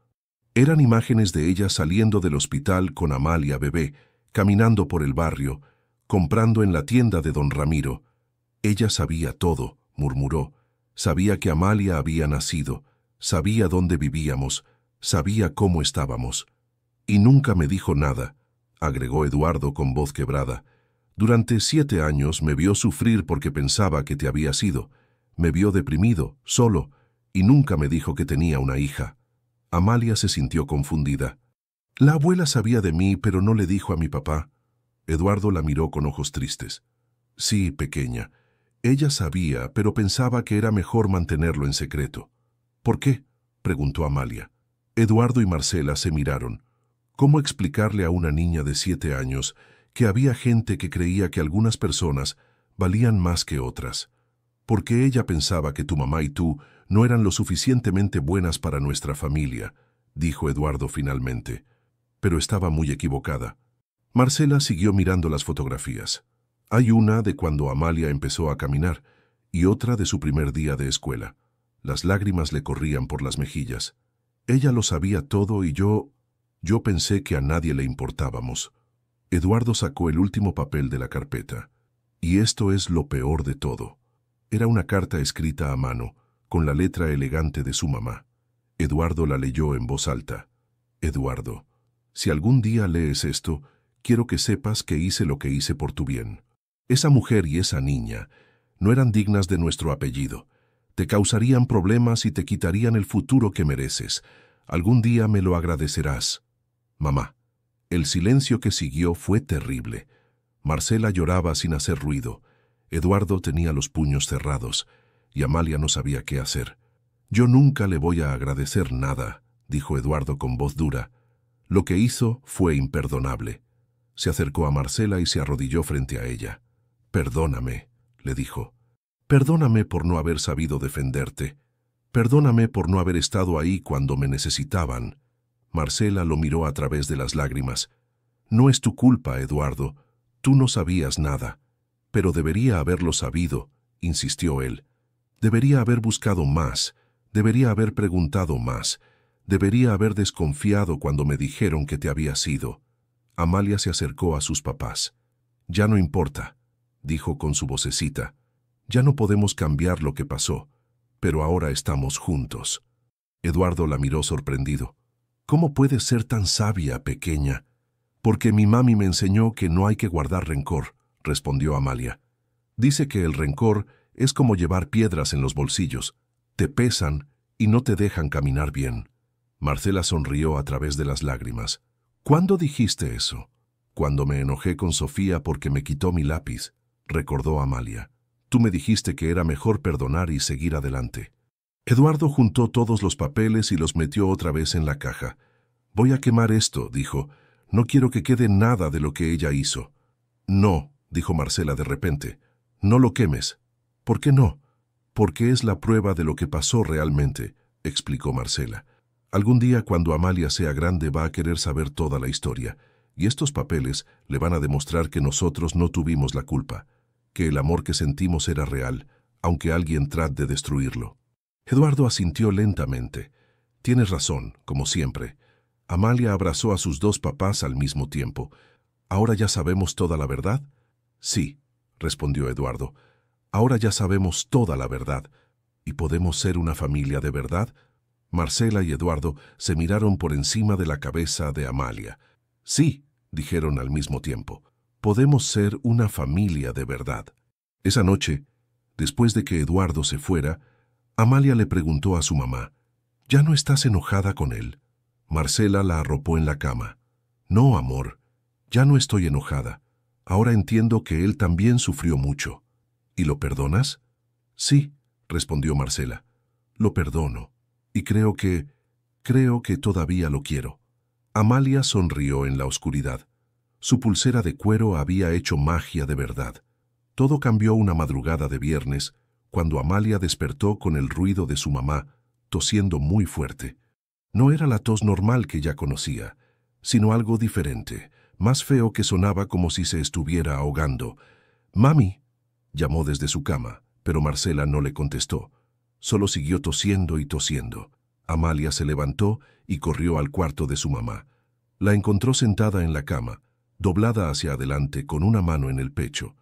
Eran imágenes de ella saliendo del hospital con Amalia bebé, caminando por el barrio, comprando en la tienda de don Ramiro. Ella sabía todo, murmuró. Sabía que Amalia había nacido, sabía dónde vivíamos, sabía cómo estábamos. Y nunca me dijo nada, agregó Eduardo con voz quebrada. Durante 7 años me vio sufrir porque pensaba que te habías ido. Me vio deprimido, solo, y nunca me dijo que tenía una hija. Amalia se sintió confundida. La abuela sabía de mí, pero no le dijo a mi papá. Eduardo la miró con ojos tristes. Sí, pequeña. Ella sabía, pero pensaba que era mejor mantenerlo en secreto. ¿Por qué?, preguntó Amalia. Eduardo y Marcela se miraron. ¿Cómo explicarle a una niña de 7 años que había gente que creía que algunas personas valían más que otras? Porque ella pensaba que tu mamá y tú no eran lo suficientemente buenas para nuestra familia, dijo Eduardo finalmente. Pero estaba muy equivocada. Marcela siguió mirando las fotografías. Hay una de cuando Amalia empezó a caminar y otra de su primer día de escuela. Las lágrimas le corrían por las mejillas. Ella lo sabía todo y yo pensé que a nadie le importábamos. Eduardo sacó el último papel de la carpeta. Y esto es lo peor de todo. Era una carta escrita a mano, con la letra elegante de su mamá. Eduardo la leyó en voz alta. Eduardo, si algún día lees esto, quiero que sepas que hice lo que hice por tu bien. Esa mujer y esa niña no eran dignas de nuestro apellido. Te causarían problemas y te quitarían el futuro que mereces. Algún día me lo agradecerás. Mamá. El silencio que siguió fue terrible. Marcela lloraba sin hacer ruido. Eduardo tenía los puños cerrados y Amalia no sabía qué hacer. Yo nunca le voy a agradecer nada, dijo Eduardo con voz dura. Lo que hizo fue imperdonable. Se acercó a Marcela y se arrodilló frente a ella. Perdóname, le dijo. Perdóname por no haber sabido defenderte. Perdóname por no haber estado ahí cuando me necesitaban. Marcela lo miró a través de las lágrimas. No es tu culpa, Eduardo. Tú no sabías nada. Pero debería haberlo sabido, insistió él. Debería haber buscado más. Debería haber preguntado más. Debería haber desconfiado cuando me dijeron que te habías ido. Amalia se acercó a sus papás. Ya no importa, dijo con su vocecita. Ya no podemos cambiar lo que pasó, pero ahora estamos juntos. Eduardo la miró sorprendido. ¿Cómo puedes ser tan sabia, pequeña? Porque mi mami me enseñó que no hay que guardar rencor, respondió Amalia. Dice que el rencor es como llevar piedras en los bolsillos. Te pesan y no te dejan caminar bien. Marcela sonrió a través de las lágrimas. ¿Cuándo dijiste eso? Cuando me enojé con Sofía porque me quitó mi lápiz, recordó Amalia. Tú me dijiste que era mejor perdonar y seguir adelante. Eduardo juntó todos los papeles y los metió otra vez en la caja. Voy a quemar esto, dijo. No quiero que quede nada de lo que ella hizo. No, dijo Marcela de repente. No lo quemes. ¿Por qué no? Porque es la prueba de lo que pasó realmente, explicó Marcela. Algún día cuando Amalia sea grande va a querer saber toda la historia, y estos papeles le van a demostrar que nosotros no tuvimos la culpa, que el amor que sentimos era real, aunque alguien trate de destruirlo. Eduardo asintió lentamente. Tienes razón, como siempre. Amalia abrazó a sus 2 papás al mismo tiempo. ¿Ahora ya sabemos toda la verdad? Sí, respondió Eduardo. Ahora ya sabemos toda la verdad. ¿Y podemos ser una familia de verdad? Marcela y Eduardo se miraron por encima de la cabeza de Amalia. Sí, dijeron al mismo tiempo. Podemos ser una familia de verdad. Esa noche, después de que Eduardo se fuera, Amalia le preguntó a su mamá, ¿ya no estás enojada con él? Marcela la arropó en la cama. No, amor, ya no estoy enojada. Ahora entiendo que él también sufrió mucho. ¿Y lo perdonas? Sí, respondió Marcela. Lo perdono. Y creo que todavía lo quiero. Amalia sonrió en la oscuridad. Su pulsera de cuero había hecho magia de verdad. Todo cambió una madrugada de viernes, cuando Amalia despertó con el ruido de su mamá, tosiendo muy fuerte. No era la tos normal que ya conocía, sino algo diferente, más feo, que sonaba como si se estuviera ahogando. «Mami», llamó desde su cama, pero Marcela no le contestó. Solo siguió tosiendo y tosiendo. Amalia se levantó y corrió al cuarto de su mamá. La encontró sentada en la cama, doblada hacia adelante con una mano en el pecho.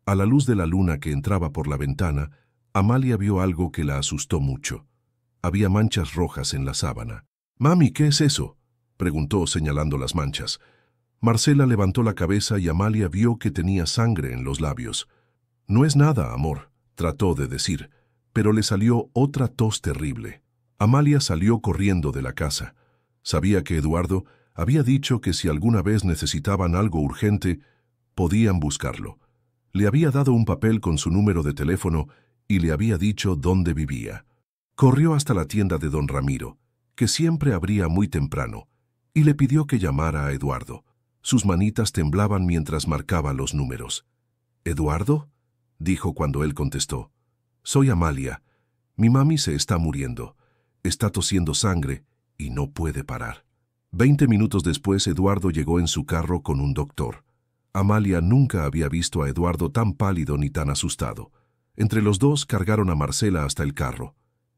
A la luz de la luna que entraba por la ventana, Amalia vio algo que la asustó mucho. Había manchas rojas en la sábana. «Mami, ¿qué es eso?», preguntó señalando las manchas. Marcela levantó la cabeza y Amalia vio que tenía sangre en los labios. «No es nada, amor», trató de decir, pero le salió otra tos terrible. Amalia salió corriendo de la casa. Sabía que Eduardo había dicho que si alguna vez necesitaban algo urgente, podían buscarlo. Le había dado un papel con su número de teléfono y le había dicho dónde vivía. Corrió hasta la tienda de don Ramiro, que siempre abría muy temprano, y le pidió que llamara a Eduardo. Sus manitas temblaban mientras marcaba los números. «¿Eduardo?», dijo cuando él contestó. «Soy Amalia. Mi mami se está muriendo. Está tosiendo sangre y no puede parar». 20 minutos después, Eduardo llegó en su carro con un doctor. Amalia nunca había visto a Eduardo tan pálido ni tan asustado. Entre los dos cargaron a Marcela hasta el carro.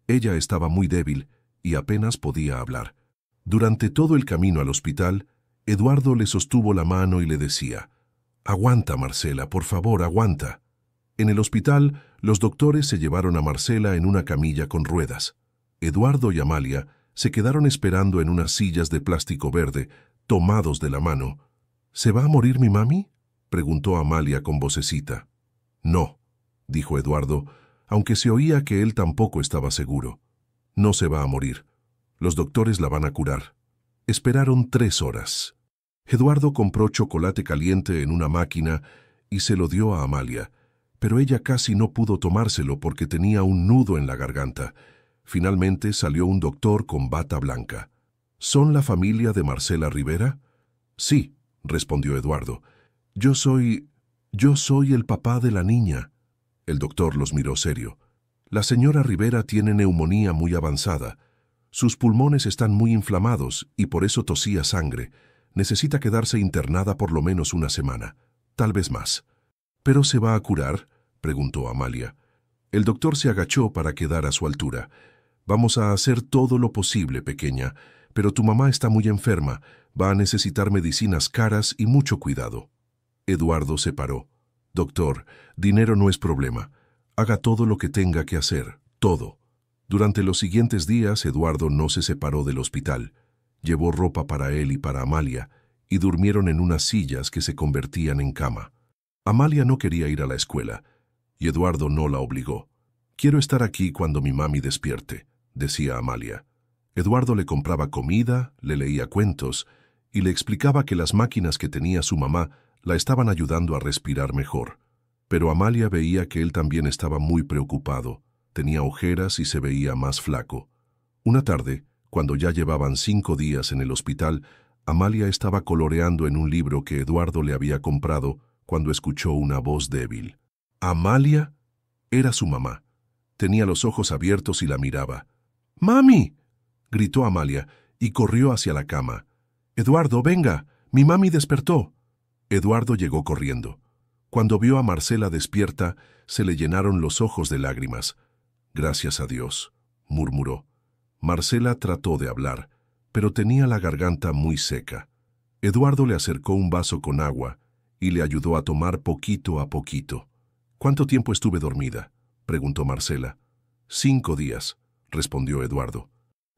Ella estaba muy débil y apenas podía hablar. Durante todo el camino al hospital, Eduardo le sostuvo la mano y le decía, «Aguanta, Marcela, por favor, aguanta». En el hospital, los doctores se llevaron a Marcela en una camilla con ruedas. Eduardo y Amalia se quedaron esperando en unas sillas de plástico verde, tomados de la mano. «¿Se va a morir mi mami?», preguntó Amalia con vocecita. «No», dijo Eduardo, aunque se oía que él tampoco estaba seguro. «No se va a morir. Los doctores la van a curar». Esperaron 3 horas. Eduardo compró chocolate caliente en una máquina y se lo dio a Amalia, pero ella casi no pudo tomárselo porque tenía un nudo en la garganta. Finalmente salió un doctor con bata blanca. «¿Son la familia de Marcela Rivera?». «Sí», respondió Eduardo. Yo soy el papá de la niña». El doctor los miró serio. «La señora Rivera tiene neumonía muy avanzada. Sus pulmones están muy inflamados y por eso tosía sangre. Necesita quedarse internada por lo menos una semana, tal vez más». «¿Pero se va a curar?», preguntó Amalia. El doctor se agachó para quedar a su altura. «Vamos a hacer todo lo posible, pequeña, pero tu mamá está muy enferma. Va a necesitar medicinas caras y mucho cuidado». Eduardo se paró. «Doctor, dinero no es problema. Haga todo lo que tenga que hacer, todo». Durante los siguientes días, Eduardo no se separó del hospital. Llevó ropa para él y para Amalia, y durmieron en unas sillas que se convertían en cama. Amalia no quería ir a la escuela, y Eduardo no la obligó. «Quiero estar aquí cuando mi mami despierte», decía Amalia. Eduardo le compraba comida, le leía cuentos, y le explicaba que las máquinas que tenía su mamá la estaban ayudando a respirar mejor. Pero Amalia veía que él también estaba muy preocupado. Tenía ojeras y se veía más flaco. Una tarde, cuando ya llevaban 5 días en el hospital, Amalia estaba coloreando en un libro que Eduardo le había comprado cuando escuchó una voz débil. «¿Amalia?». Era su mamá. Tenía los ojos abiertos y la miraba. «¡Mami!», gritó Amalia y corrió hacia la cama. «Eduardo, venga, mi mami despertó». Eduardo llegó corriendo. Cuando vio a Marcela despierta, se le llenaron los ojos de lágrimas. «Gracias a Dios», murmuró. Marcela trató de hablar, pero tenía la garganta muy seca. Eduardo le acercó un vaso con agua y le ayudó a tomar poquito a poquito. ¿Cuánto tiempo estuve dormida?, preguntó Marcela. 5 días, respondió Eduardo.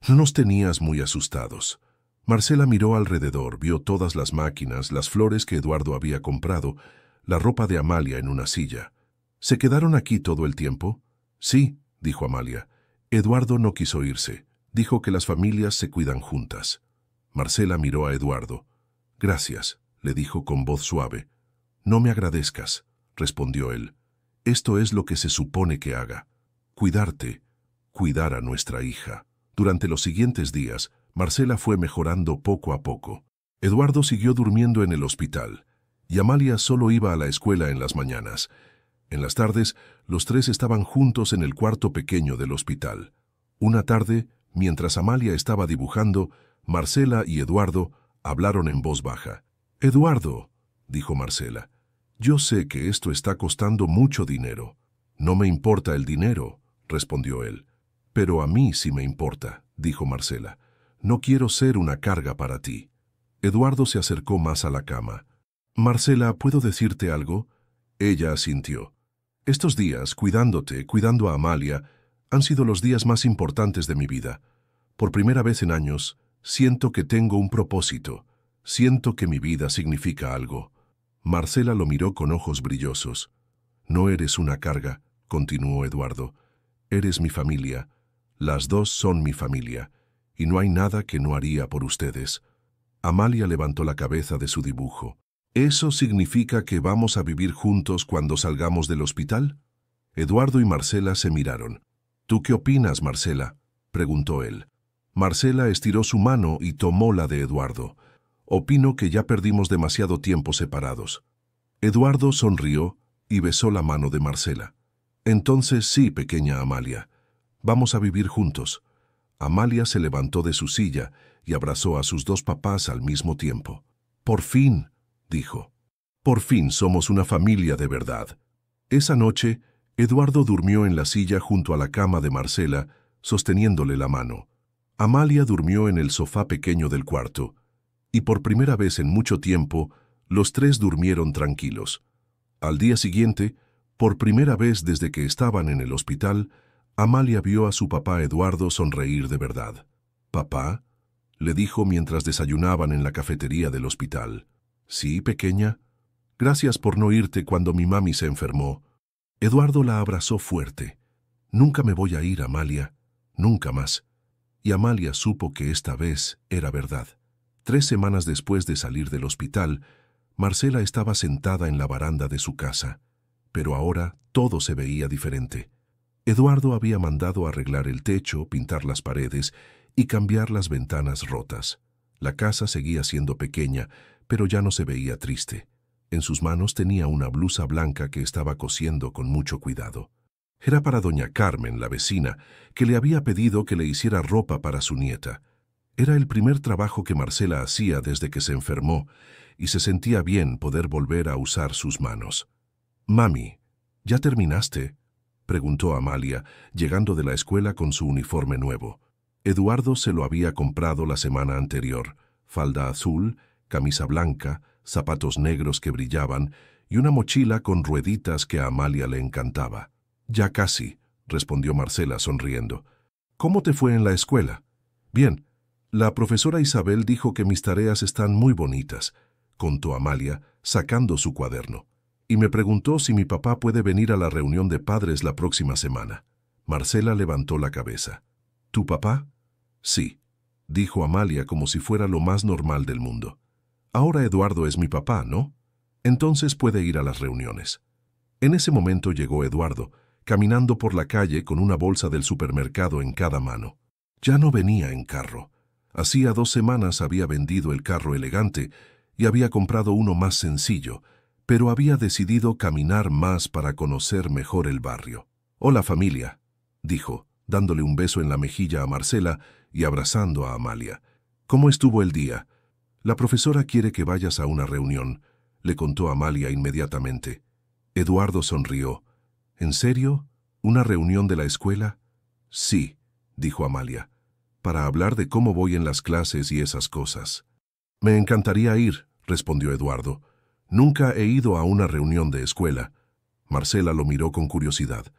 No nos tenías muy asustados. Marcela miró alrededor, vio todas las máquinas, las flores que Eduardo había comprado, la ropa de Amalia en una silla. ¿Se quedaron aquí todo el tiempo? Sí, dijo Amalia. Eduardo no quiso irse. Dijo que las familias se cuidan juntas. Marcela miró a Eduardo. Gracias, le dijo con voz suave. No me agradezcas, respondió él. Esto es lo que se supone que haga. Cuidarte, cuidar a nuestra hija. Durante los siguientes días, Marcela fue mejorando poco a poco. Eduardo siguió durmiendo en el hospital, y Amalia solo iba a la escuela en las mañanas. En las tardes, los tres estaban juntos en el cuarto pequeño del hospital. Una tarde, mientras Amalia estaba dibujando, Marcela y Eduardo hablaron en voz baja. «Eduardo», dijo Marcela, «yo sé que esto está costando mucho dinero». «No me importa el dinero», respondió él. «Pero a mí sí me importa», dijo Marcela. «No quiero ser una carga para ti». Eduardo se acercó más a la cama. «Marcela, ¿puedo decirte algo?». Ella asintió. «Estos días, cuidándote, cuidando a Amalia, han sido los días más importantes de mi vida. Por primera vez en años, siento que tengo un propósito. Siento que mi vida significa algo». Marcela lo miró con ojos brillosos. «No eres una carga», continuó Eduardo. «Eres mi familia. Las dos son mi familia, y no hay nada que no haría por ustedes». Amalia levantó la cabeza de su dibujo. «¿Eso significa que vamos a vivir juntos cuando salgamos del hospital?». Eduardo y Marcela se miraron. «¿Tú qué opinas, Marcela?», preguntó él. Marcela estiró su mano y tomó la de Eduardo. «Opino que ya perdimos demasiado tiempo separados». Eduardo sonrió y besó la mano de Marcela. «Entonces sí, pequeña Amalia. Vamos a vivir juntos». Amalia se levantó de su silla y abrazó a sus dos papás al mismo tiempo. «Por fin», dijo. «Por fin somos una familia de verdad». Esa noche, Eduardo durmió en la silla junto a la cama de Marcela, sosteniéndole la mano. Amalia durmió en el sofá pequeño del cuarto, y por primera vez en mucho tiempo, los tres durmieron tranquilos. Al día siguiente, por primera vez desde que estaban en el hospital, Amalia vio a su papá Eduardo sonreír de verdad. «¿Papá?», le dijo mientras desayunaban en la cafetería del hospital. «Sí, pequeña. Gracias por no irte cuando mi mami se enfermó». Eduardo la abrazó fuerte. «Nunca me voy a ir, Amalia. Nunca más». Y Amalia supo que esta vez era verdad. 3 semanas después de salir del hospital, Marcela estaba sentada en la baranda de su casa. Pero ahora todo se veía diferente. Eduardo había mandado arreglar el techo, pintar las paredes y cambiar las ventanas rotas. La casa seguía siendo pequeña, pero ya no se veía triste. En sus manos tenía una blusa blanca que estaba cosiendo con mucho cuidado. Era para doña Carmen, la vecina, que le había pedido que le hiciera ropa para su nieta. Era el primer trabajo que Marcela hacía desde que se enfermó, y se sentía bien poder volver a usar sus manos. «Mami, ¿ya terminaste?», preguntó Amalia, llegando de la escuela con su uniforme nuevo. Eduardo se lo había comprado la semana anterior: falda azul, camisa blanca, zapatos negros que brillaban y una mochila con rueditas que a Amalia le encantaba. «Ya casi», respondió Marcela sonriendo. «¿Cómo te fue en la escuela?». «Bien. La profesora Isabel dijo que mis tareas están muy bonitas», contó Amalia, sacando su cuaderno. «Y me preguntó si mi papá puede venir a la reunión de padres la próxima semana». Marcela levantó la cabeza. «¿Tu papá?». «Sí», dijo Amalia como si fuera lo más normal del mundo. «Ahora Eduardo es mi papá, ¿no? Entonces puede ir a las reuniones». En ese momento llegó Eduardo, caminando por la calle con una bolsa del supermercado en cada mano. Ya no venía en carro. Hacía 2 semanas había vendido el carro elegante y había comprado uno más sencillo, pero había decidido caminar más para conocer mejor el barrio. «Hola, familia», dijo, dándole un beso en la mejilla a Marcela y abrazando a Amalia. «¿Cómo estuvo el día?». «La profesora quiere que vayas a una reunión», le contó Amalia inmediatamente. Eduardo sonrió. «¿En serio? ¿Una reunión de la escuela?». «Sí», dijo Amalia, «para hablar de cómo voy en las clases y esas cosas». «Me encantaría ir», respondió Eduardo. «Nunca he ido a una reunión de escuela». Marcela lo miró con curiosidad.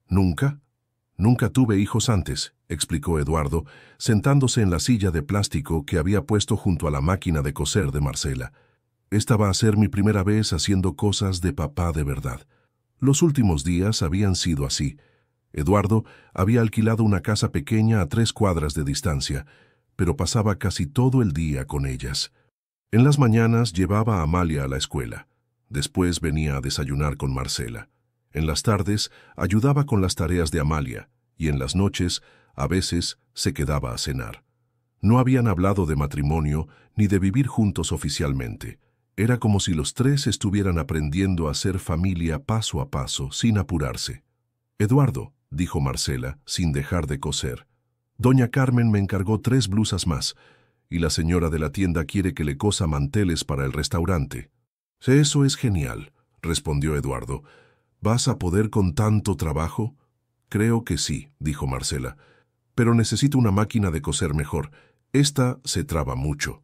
«¿Nunca? Nunca tuve hijos antes», explicó Eduardo, sentándose en la silla de plástico que había puesto junto a la máquina de coser de Marcela. «Esta va a ser mi primera vez haciendo cosas de papá de verdad». Los últimos días habían sido así. Eduardo había alquilado una casa pequeña a 3 cuadras de distancia, pero pasaba casi todo el día con ellas. En las mañanas llevaba a Amalia a la escuela. Después venía a desayunar con Marcela. En las tardes ayudaba con las tareas de Amalia y en las noches, a veces, se quedaba a cenar. No habían hablado de matrimonio ni de vivir juntos oficialmente. Era como si los tres estuvieran aprendiendo a ser familia paso a paso, sin apurarse. «Eduardo», dijo Marcela, sin dejar de coser, «doña Carmen me encargó 3 blusas más, y la señora de la tienda quiere que le cosa manteles para el restaurante». «Eso es genial», respondió Eduardo. «¿Vas a poder con tanto trabajo?» «Creo que sí», dijo Marcela, «pero necesito una máquina de coser mejor. Esta se traba mucho».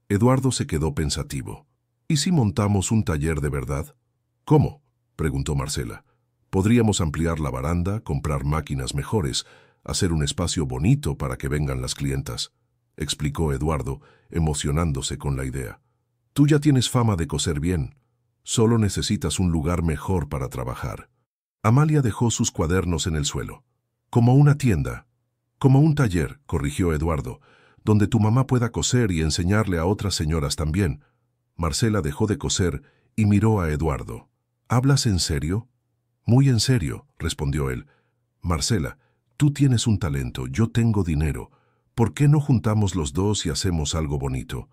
Eduardo se quedó pensativo. «¿Y si montamos un taller de verdad?» «¿Cómo?», preguntó Marcela. «Podríamos ampliar la baranda, comprar máquinas mejores, hacer un espacio bonito para que vengan las clientas», explicó Eduardo, emocionándose con la idea. «Tú ya tienes fama de coser bien. Solo necesitas un lugar mejor para trabajar». Amalia dejó sus cuadernos en el suelo. «Como una tienda. Como un taller», corrigió Eduardo, «donde tu mamá pueda coser y enseñarle a otras señoras también». Marcela dejó de coser y miró a Eduardo. «¿Hablas en serio?» «Muy en serio», respondió él. «Marcela, tú tienes un talento, yo tengo dinero. ¿Por qué no juntamos los dos y hacemos algo bonito?»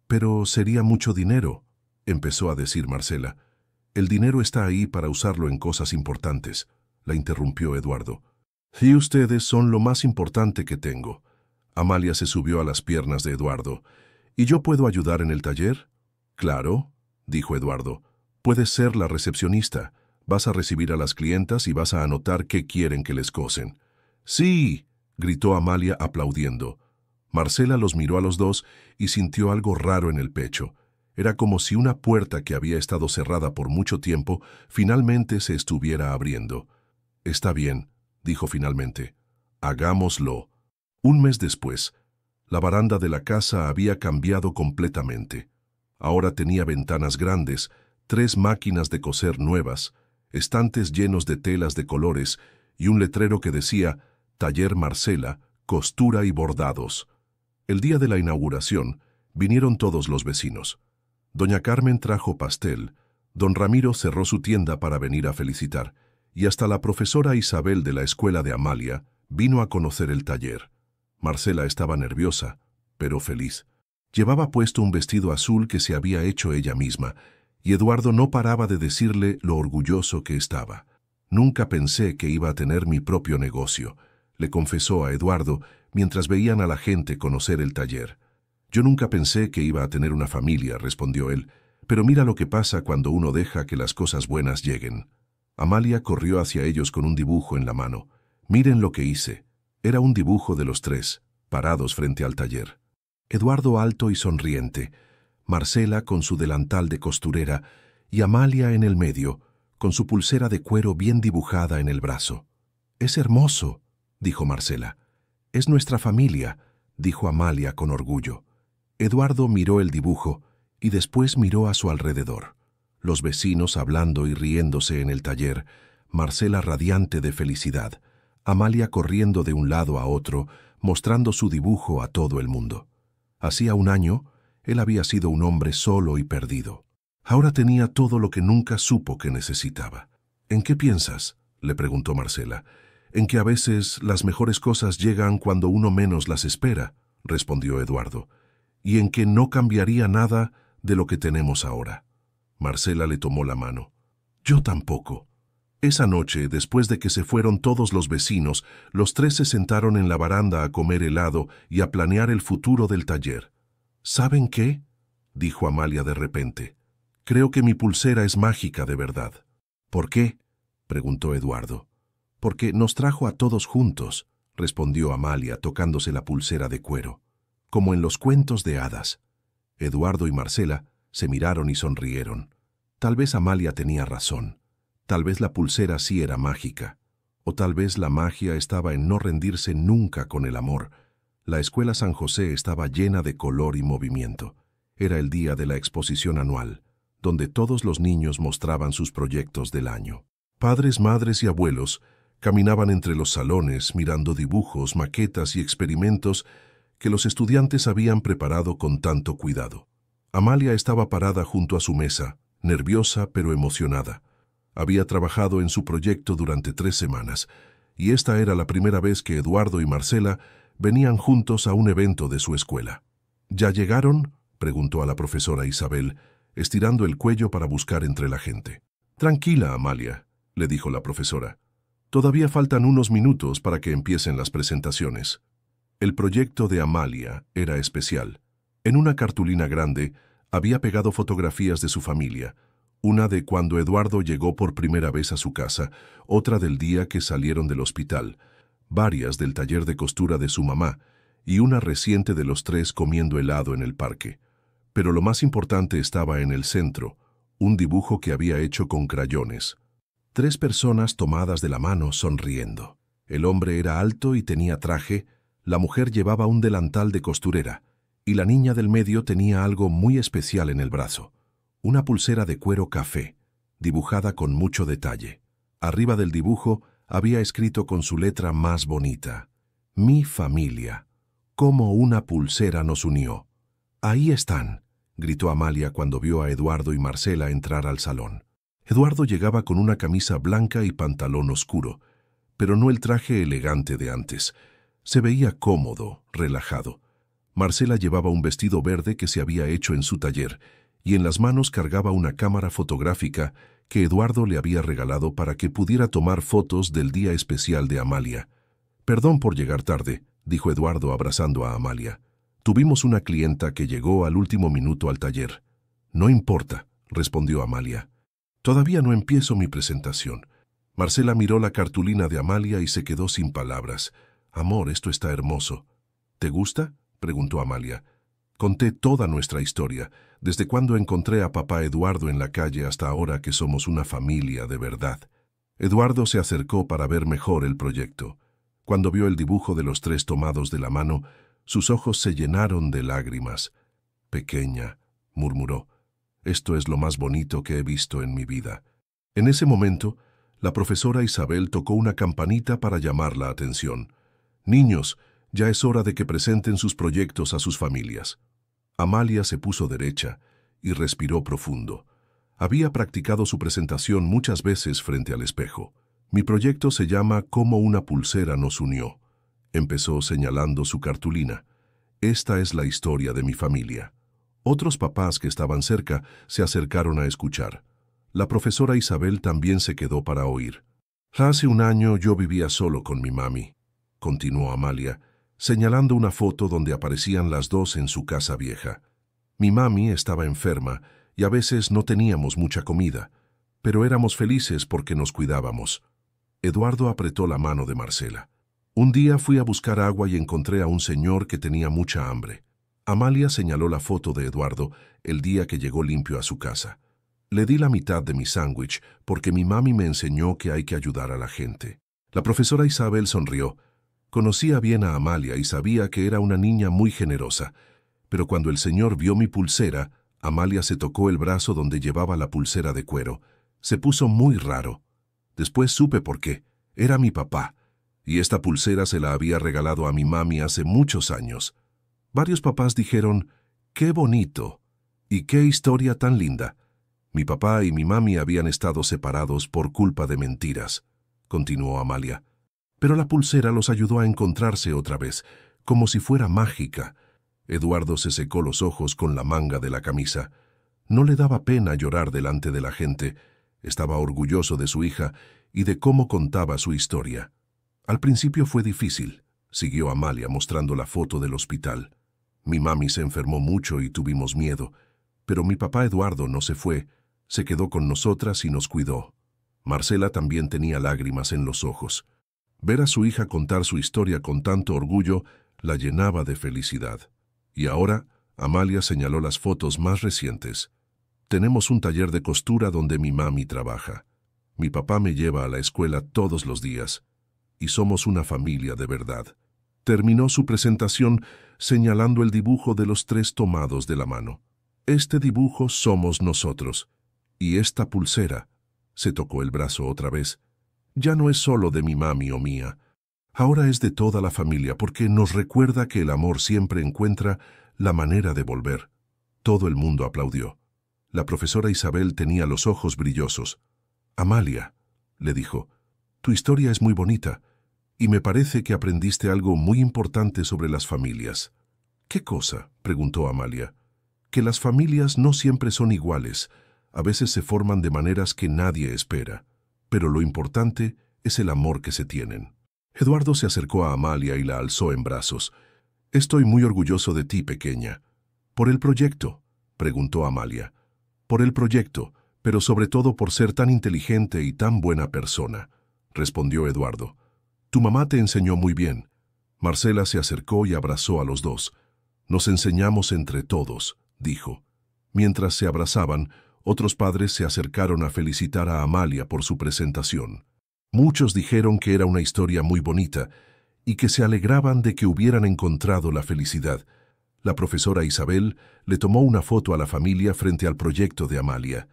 «Pero sería mucho dinero», empezó a decir Marcela. «El dinero está ahí para usarlo en cosas importantes», la interrumpió Eduardo. «Y ustedes son lo más importante que tengo». Amalia se subió a las piernas de Eduardo. «¿Y yo puedo ayudar en el taller?» «Claro», dijo Eduardo. «Puedes ser la recepcionista. Vas a recibir a las clientas y vas a anotar qué quieren que les cosen». «Sí», gritó Amalia aplaudiendo. Marcela los miró a los dos y sintió algo raro en el pecho. Era como si una puerta que había estado cerrada por mucho tiempo finalmente se estuviera abriendo. «Está bien», dijo finalmente. «Hagámoslo». Un mes después, la baranda de la casa había cambiado completamente. Ahora tenía ventanas grandes, 3 máquinas de coser nuevas, estantes llenos de telas de colores y un letrero que decía «Taller Marcela, costura y bordados». El día de la inauguración vinieron todos los vecinos. Doña Carmen trajo pastel, don Ramiro cerró su tienda para venir a felicitar, y hasta la profesora Isabel de la escuela de Amalia vino a conocer el taller. Marcela estaba nerviosa, pero feliz. Llevaba puesto un vestido azul que se había hecho ella misma, y Eduardo no paraba de decirle lo orgulloso que estaba. «Nunca pensé que iba a tener mi propio negocio», le confesó a Eduardo mientras veían a la gente conocer el taller. «Yo nunca pensé que iba a tener una familia», respondió él, «pero mira lo que pasa cuando uno deja que las cosas buenas lleguen». Amalia corrió hacia ellos con un dibujo en la mano. «Miren lo que hice». Era un dibujo de los 3, parados frente al taller. Eduardo alto y sonriente, Marcela con su delantal de costurera y Amalia en el medio, con su pulsera de cuero bien dibujada en el brazo. «Es hermoso», dijo Marcela. «Es nuestra familia», dijo Amalia con orgullo. Eduardo miró el dibujo y después miró a su alrededor. Los vecinos hablando y riéndose en el taller, Marcela radiante de felicidad, Amalia corriendo de un lado a otro, mostrando su dibujo a todo el mundo. Hacía un año, él había sido un hombre solo y perdido. Ahora tenía todo lo que nunca supo que necesitaba. «¿En qué piensas?», le preguntó Marcela. «En que a veces las mejores cosas llegan cuando uno menos las espera», respondió Eduardo. «Y en que no cambiaría nada de lo que tenemos ahora». Marcela le tomó la mano. «Yo tampoco». Esa noche, después de que se fueron todos los vecinos, los 3 se sentaron en la baranda a comer helado y a planear el futuro del taller. «¿Saben qué?», dijo Amalia de repente. «Creo que mi pulsera es mágica de verdad». «¿Por qué?», preguntó Eduardo. «Porque nos trajo a todos juntos», respondió Amalia tocándose la pulsera de cuero. «Como en los cuentos de hadas». Eduardo y Marcela se miraron y sonrieron. Tal vez Amalia tenía razón. Tal vez la pulsera sí era mágica, o tal vez la magia estaba en no rendirse nunca con el amor. La Escuela San José estaba llena de color y movimiento. Era el día de la exposición anual, donde todos los niños mostraban sus proyectos del año. Padres, madres y abuelos caminaban entre los salones mirando dibujos, maquetas y experimentos que los estudiantes habían preparado con tanto cuidado. Amalia estaba parada junto a su mesa, nerviosa pero emocionada. Había trabajado en su proyecto durante 3 semanas, y esta era la primera vez que Eduardo y Marcela venían juntos a un evento de su escuela. ¿Ya llegaron?, preguntó a la profesora Isabel, estirando el cuello para buscar entre la gente. Tranquila, Amalia, le dijo la profesora. Todavía faltan unos minutos para que empiecen las presentaciones. El proyecto de Amalia era especial. En una cartulina grande había pegado fotografías de su familia, una de cuando Eduardo llegó por primera vez a su casa, otra del día que salieron del hospital, varias del taller de costura de su mamá y una reciente de los 3 comiendo helado en el parque. Pero lo más importante estaba en el centro, un dibujo que había hecho con crayones. 3 personas tomadas de la mano sonriendo. El hombre era alto y tenía traje, la mujer llevaba un delantal de costurera, y la niña del medio tenía algo muy especial en el brazo, una pulsera de cuero café, dibujada con mucho detalle. Arriba del dibujo había escrito con su letra más bonita: Mi familia, cómo una pulsera nos unió. Ahí están, gritó Amalia cuando vio a Eduardo y Marcela entrar al salón. Eduardo llegaba con una camisa blanca y pantalón oscuro, pero no el traje elegante de antes. Se veía cómodo, relajado. Marcela llevaba un vestido verde que se había hecho en su taller, y en las manos cargaba una cámara fotográfica que Eduardo le había regalado para que pudiera tomar fotos del día especial de Amalia. Perdón por llegar tarde, dijo Eduardo abrazando a Amalia. Tuvimos una clienta que llegó al último minuto al taller. No importa, respondió Amalia. Todavía no empiezo mi presentación. Marcela miró la cartulina de Amalia y se quedó sin palabras. Amor, esto está hermoso. ¿Te gusta?, preguntó Amalia. Conté toda nuestra historia, desde cuando encontré a papá Eduardo en la calle hasta ahora que somos una familia de verdad. Eduardo se acercó para ver mejor el proyecto. Cuando vio el dibujo de los 3 tomados de la mano, sus ojos se llenaron de lágrimas. Pequeña, murmuró, esto es lo más bonito que he visto en mi vida. En ese momento, la profesora Isabel tocó una campanita para llamar la atención. Niños, ya es hora de que presenten sus proyectos a sus familias. Amalia se puso derecha y respiró profundo. Había practicado su presentación muchas veces frente al espejo. Mi proyecto se llama Cómo una pulsera nos unió. Empezó señalando su cartulina. Esta es la historia de mi familia. Otros papás que estaban cerca se acercaron a escuchar. La profesora Isabel también se quedó para oír. Hace un año yo vivía solo con mi mami, continuó Amalia, señalando una foto donde aparecían las 2 en su casa vieja. Mi mami estaba enferma y a veces no teníamos mucha comida, pero éramos felices porque nos cuidábamos. Eduardo apretó la mano de Marcela. Un día fui a buscar agua y encontré a un señor que tenía mucha hambre. Amalia señaló la foto de Eduardo el día que llegó limpio a su casa. Le di la mitad de mi sándwich porque mi mami me enseñó que hay que ayudar a la gente. La profesora Isabel sonrió. Conocía bien a Amalia y sabía que era una niña muy generosa, pero cuando el señor vio mi pulsera, Amalia se tocó el brazo donde llevaba la pulsera de cuero. Se puso muy raro. Después supe por qué. Era mi papá, y esta pulsera se la había regalado a mi mami hace muchos años. Varios papás dijeron, ¡qué bonito! ¡Y qué historia tan linda! Mi papá y mi mami habían estado separados por culpa de mentiras, continuó Amalia. Pero la pulsera los ayudó a encontrarse otra vez, como si fuera mágica. Eduardo se secó los ojos con la manga de la camisa. No le daba pena llorar delante de la gente. Estaba orgulloso de su hija y de cómo contaba su historia. Al principio fue difícil, siguió Amalia mostrando la foto del hospital. Mi mami se enfermó mucho y tuvimos miedo, pero mi papá Eduardo no se fue, se quedó con nosotras y nos cuidó. Marcela también tenía lágrimas en los ojos. Ver a su hija contar su historia con tanto orgullo la llenaba de felicidad. Y ahora, Amalia señaló las fotos más recientes. Tenemos un taller de costura donde mi mami trabaja. Mi papá me lleva a la escuela todos los días, y somos una familia de verdad. Terminó su presentación señalando el dibujo de los tres tomados de la mano. Este dibujo somos nosotros, y esta pulsera, se tocó el brazo otra vez, ya no es solo de mi mami o mía. Ahora es de toda la familia porque nos recuerda que el amor siempre encuentra la manera de volver. Todo el mundo aplaudió. La profesora Isabel tenía los ojos brillosos. Amalia, le dijo, tu historia es muy bonita y me parece que aprendiste algo muy importante sobre las familias. ¿Qué cosa?, preguntó Amalia. Que las familias no siempre son iguales, a veces se forman de maneras que nadie espera, pero lo importante es el amor que se tienen. Eduardo se acercó a Amalia y la alzó en brazos. Estoy muy orgulloso de ti, pequeña. ¿Por el proyecto?, preguntó Amalia. Por el proyecto, pero sobre todo por ser tan inteligente y tan buena persona, respondió Eduardo. Tu mamá te enseñó muy bien. Marcela se acercó y abrazó a los dos. Nos enseñamos entre todos, dijo. Mientras se abrazaban, otros padres se acercaron a felicitar a Amalia por su presentación. Muchos dijeron que era una historia muy bonita y que se alegraban de que hubieran encontrado la felicidad. La profesora Isabel le tomó una foto a la familia frente al proyecto de Amalia.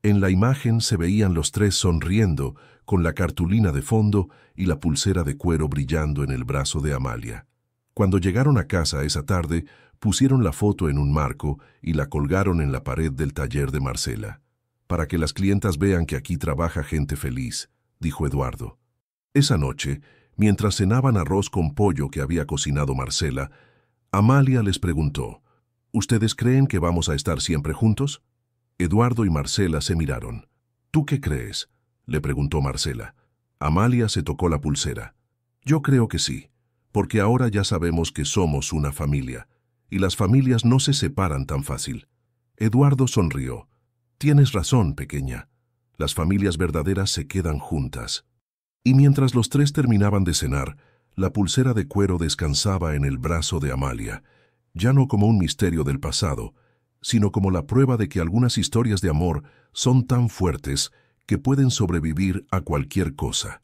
En la imagen se veían los tres sonriendo, con la cartulina de fondo y la pulsera de cuero brillando en el brazo de Amalia. Cuando llegaron a casa esa tarde, pusieron la foto en un marco y la colgaron en la pared del taller de Marcela. Para que las clientas vean que aquí trabaja gente feliz, dijo Eduardo. Esa noche, mientras cenaban arroz con pollo que había cocinado Marcela, Amalia les preguntó, ¿ustedes creen que vamos a estar siempre juntos? Eduardo y Marcela se miraron. ¿Tú qué crees?, le preguntó Marcela. Amalia se tocó la pulsera. Yo creo que sí, porque ahora ya sabemos que somos una familia, y las familias no se separan tan fácil. Eduardo sonrió. Tienes razón, pequeña. Las familias verdaderas se quedan juntas. Y mientras los tres terminaban de cenar, la pulsera de cuero descansaba en el brazo de Amalia, ya no como un misterio del pasado, sino como la prueba de que algunas historias de amor son tan fuertes que pueden sobrevivir a cualquier cosa.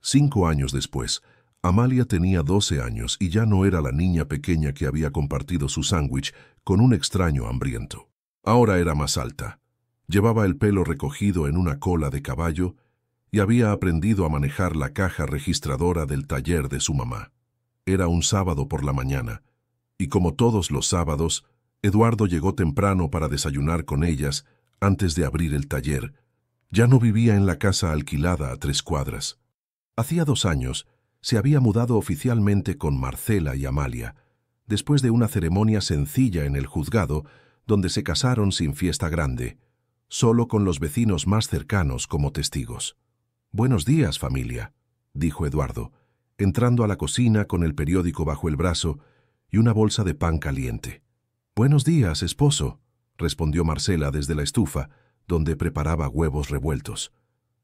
5 años después, Amalia tenía 12 años y ya no era la niña pequeña que había compartido su sándwich con un extraño hambriento. Ahora era más alta. Llevaba el pelo recogido en una cola de caballo y había aprendido a manejar la caja registradora del taller de su mamá. Era un sábado por la mañana, y como todos los sábados, Eduardo llegó temprano para desayunar con ellas antes de abrir el taller. Ya no vivía en la casa alquilada a 3 cuadras. Hacía 2 años se había mudado oficialmente con Marcela y Amalia, después de una ceremonia sencilla en el juzgado donde se casaron sin fiesta grande, solo con los vecinos más cercanos como testigos. «Buenos días, familia», dijo Eduardo, entrando a la cocina con el periódico bajo el brazo y una bolsa de pan caliente. «Buenos días, esposo», respondió Marcela desde la estufa, donde preparaba huevos revueltos.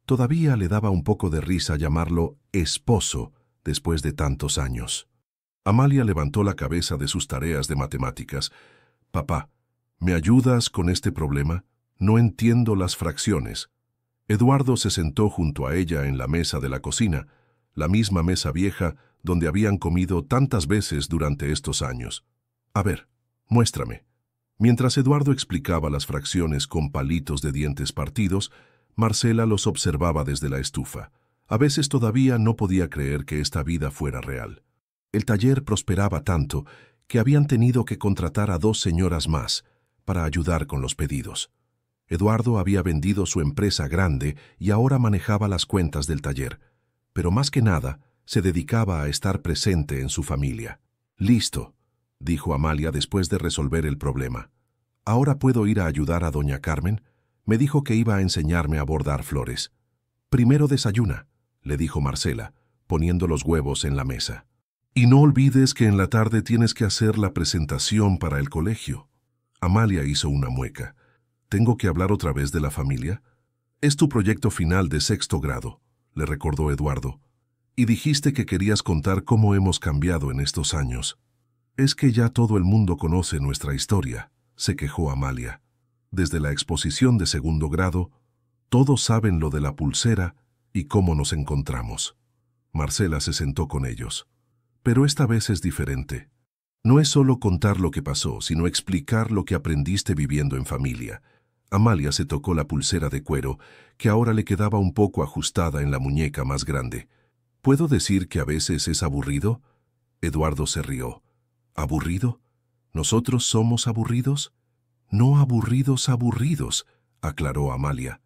Todavía le daba un poco de risa llamarlo esposo después de tantos años. Amalia levantó la cabeza de sus tareas de matemáticas. «Papá, ¿me ayudas con este problema? No entiendo las fracciones». Eduardo se sentó junto a ella en la mesa de la cocina, la misma mesa vieja donde habían comido tantas veces durante estos años. «A ver, muéstrame». Mientras Eduardo explicaba las fracciones con palitos de dientes partidos, Marcela los observaba desde la estufa. A veces todavía no podía creer que esta vida fuera real. El taller prosperaba tanto que habían tenido que contratar a 2 señoras más para ayudar con los pedidos. Eduardo había vendido su empresa grande y ahora manejaba las cuentas del taller, pero más que nada se dedicaba a estar presente en su familia. «Listo», dijo Amalia después de resolver el problema. «Ahora puedo ir a ayudar a doña Carmen. Me dijo que iba a enseñarme a bordar flores». «Primero desayuna», le dijo Marcela, poniendo los huevos en la mesa. «Y no olvides que en la tarde tienes que hacer la presentación para el colegio». Amalia hizo una mueca. «¿Tengo que hablar otra vez de la familia?» «Es tu proyecto final de 6º grado», le recordó Eduardo. «Y dijiste que querías contar cómo hemos cambiado en estos años». «Es que ya todo el mundo conoce nuestra historia», se quejó Amalia. «Desde la exposición de 2º grado, Todos saben lo de la pulsera y cómo nos encontramos. Marcela se sentó con ellos. Pero esta vez es diferente. No es solo contar lo que pasó, sino explicar lo que aprendiste viviendo en familia. Amalia se tocó la pulsera de cuero, que ahora le quedaba un poco ajustada en la muñeca más grande. ¿Puedo decir que a veces es aburrido? Eduardo se rió. ¿Aburrido? ¿Nosotros somos aburridos? No aburridos, aburridos, aclaró Amalia.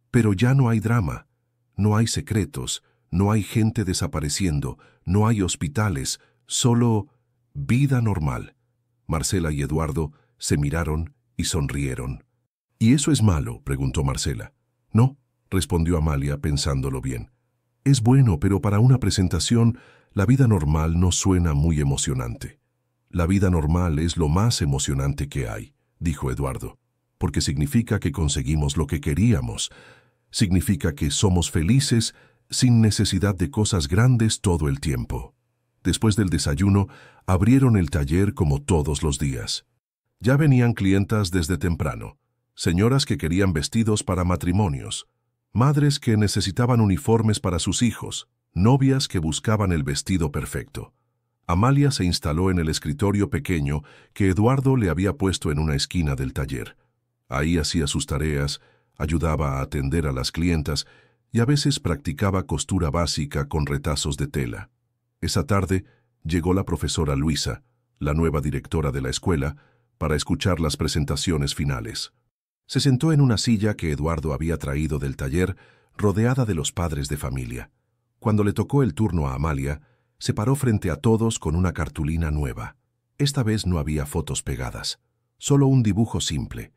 Pero ya no hay drama, no hay secretos, no hay gente desapareciendo, no hay hospitales, solo vida normal. Marcela y Eduardo se miraron y sonrieron. ¿Y eso es malo?, preguntó Marcela. No, respondió Amalia pensándolo bien. Es bueno, pero para una presentación, la vida normal no suena muy emocionante. La vida normal es lo más emocionante que hay, dijo Eduardo, porque significa que conseguimos lo que queríamos. Significa que somos felices sin necesidad de cosas grandes todo el tiempo. Después del desayuno, abrieron el taller como todos los días. Ya venían clientas desde temprano, señoras que querían vestidos para matrimonios, madres que necesitaban uniformes para sus hijos, novias que buscaban el vestido perfecto. Amalia se instaló en el escritorio pequeño que Eduardo le había puesto en una esquina del taller. Ahí hacía sus tareas, ayudaba a atender a las clientas y a veces practicaba costura básica con retazos de tela. Esa tarde llegó la profesora Luisa, la nueva directora de la escuela, para escuchar las presentaciones finales. Se sentó en una silla que Eduardo había traído del taller, rodeada de los padres de familia. Cuando le tocó el turno a Amalia, se paró frente a todos con una cartulina nueva. Esta vez no había fotos pegadas, solo un dibujo simple.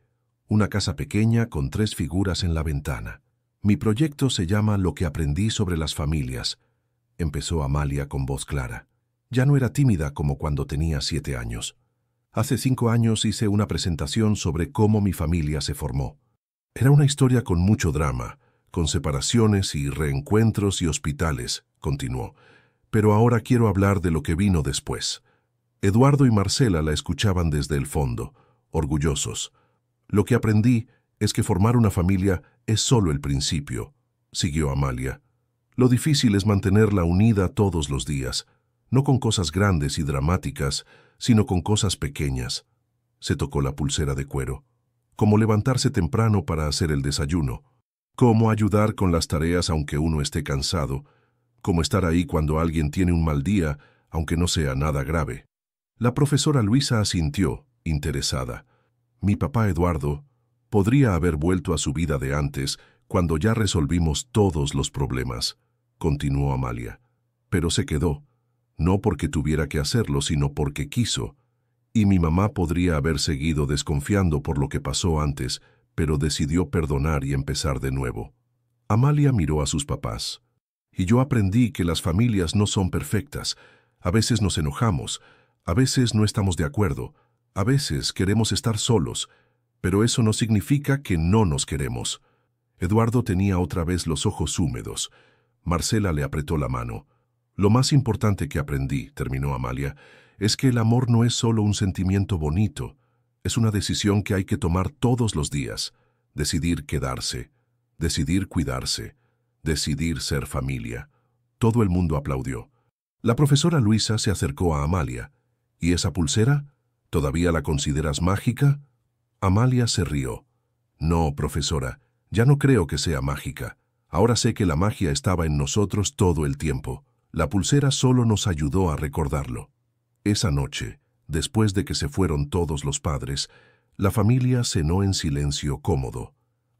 Una casa pequeña con 3 figuras en la ventana. Mi proyecto se llama Lo que aprendí sobre las familias, empezó Amalia con voz clara. Ya no era tímida como cuando tenía 7 años. Hace 5 años hice una presentación sobre cómo mi familia se formó. Era una historia con mucho drama, con separaciones y reencuentros y hospitales, continuó. Pero ahora quiero hablar de lo que vino después. Eduardo y Marcela la escuchaban desde el fondo, orgullosos. Lo que aprendí es que formar una familia es solo el principio, siguió Amalia. Lo difícil es mantenerla unida todos los días, no con cosas grandes y dramáticas, sino con cosas pequeñas. Se tocó la pulsera de cuero. Como levantarse temprano para hacer el desayuno. Cómo ayudar con las tareas aunque uno esté cansado. Cómo estar ahí cuando alguien tiene un mal día, aunque no sea nada grave. La profesora Luisa asintió, interesada. Mi papá Eduardo podría haber vuelto a su vida de antes, cuando ya resolvimos todos los problemas, continuó Amalia. Pero se quedó, no porque tuviera que hacerlo, sino porque quiso. Y mi mamá podría haber seguido desconfiando por lo que pasó antes, pero decidió perdonar y empezar de nuevo. Amalia miró a sus papás. Y yo aprendí que las familias no son perfectas. A veces nos enojamos, a veces no estamos de acuerdo, a veces queremos estar solos, pero eso no significa que no nos queremos. Eduardo tenía otra vez los ojos húmedos. Marcela le apretó la mano. Lo más importante que aprendí, terminó Amalia, es que el amor no es solo un sentimiento bonito, es una decisión que hay que tomar todos los días. Decidir quedarse, decidir cuidarse, decidir ser familia. Todo el mundo aplaudió. La profesora Luisa se acercó a Amalia. ¿Y esa pulsera? ¿Todavía la consideras mágica? Amalia se rió. No, profesora, ya no creo que sea mágica. Ahora sé que la magia estaba en nosotros todo el tiempo. La pulsera solo nos ayudó a recordarlo. Esa noche, después de que se fueron todos los padres, la familia cenó en silencio cómodo.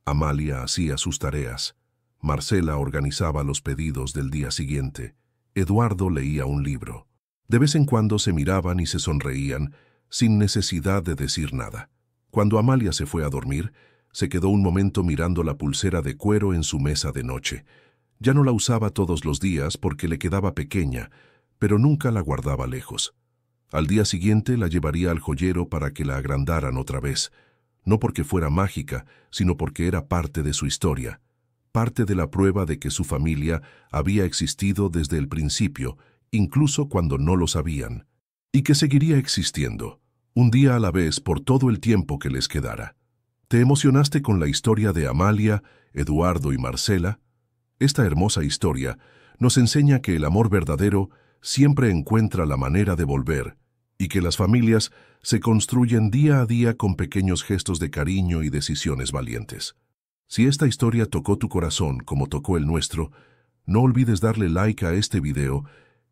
Amalia hacía sus tareas. Marcela organizaba los pedidos del día siguiente. Eduardo leía un libro. De vez en cuando se miraban y se sonreían, sin necesidad de decir nada. Cuando Amalia se fue a dormir, se quedó un momento mirando la pulsera de cuero en su mesa de noche. Ya no la usaba todos los días porque le quedaba pequeña, pero nunca la guardaba lejos. Al día siguiente la llevaría al joyero para que la agrandaran otra vez, no porque fuera mágica, sino porque era parte de su historia, parte de la prueba de que su familia había existido desde el principio, incluso cuando no lo sabían, y que seguiría existiendo, un día a la vez por todo el tiempo que les quedara. Te emocionaste con la historia de Amalia, Eduardo y Marcela, esta hermosa historia nos enseña que el amor verdadero siempre encuentra la manera de volver y que las familias se construyen día a día con pequeños gestos de cariño y decisiones valientes. Si esta historia tocó tu corazón como tocó el nuestro, no olvides darle like a este video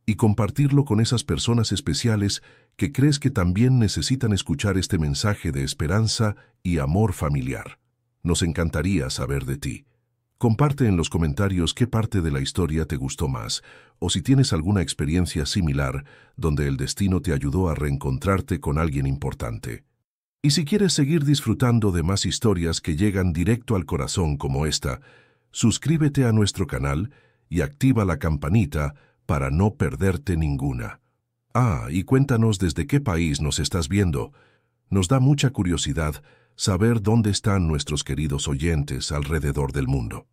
y compartirlo con esas personas especiales que crees que también necesitan escuchar este mensaje de esperanza y amor familiar. Nos encantaría saber de ti. Comparte en los comentarios qué parte de la historia te gustó más, o si tienes alguna experiencia similar donde el destino te ayudó a reencontrarte con alguien importante. Y si quieres seguir disfrutando de más historias que llegan directo al corazón como esta, suscríbete a nuestro canal y activa la campanita para no perderte ninguna. Y cuéntanos desde qué país nos estás viendo. Nos da mucha curiosidad saber dónde están nuestros queridos oyentes alrededor del mundo.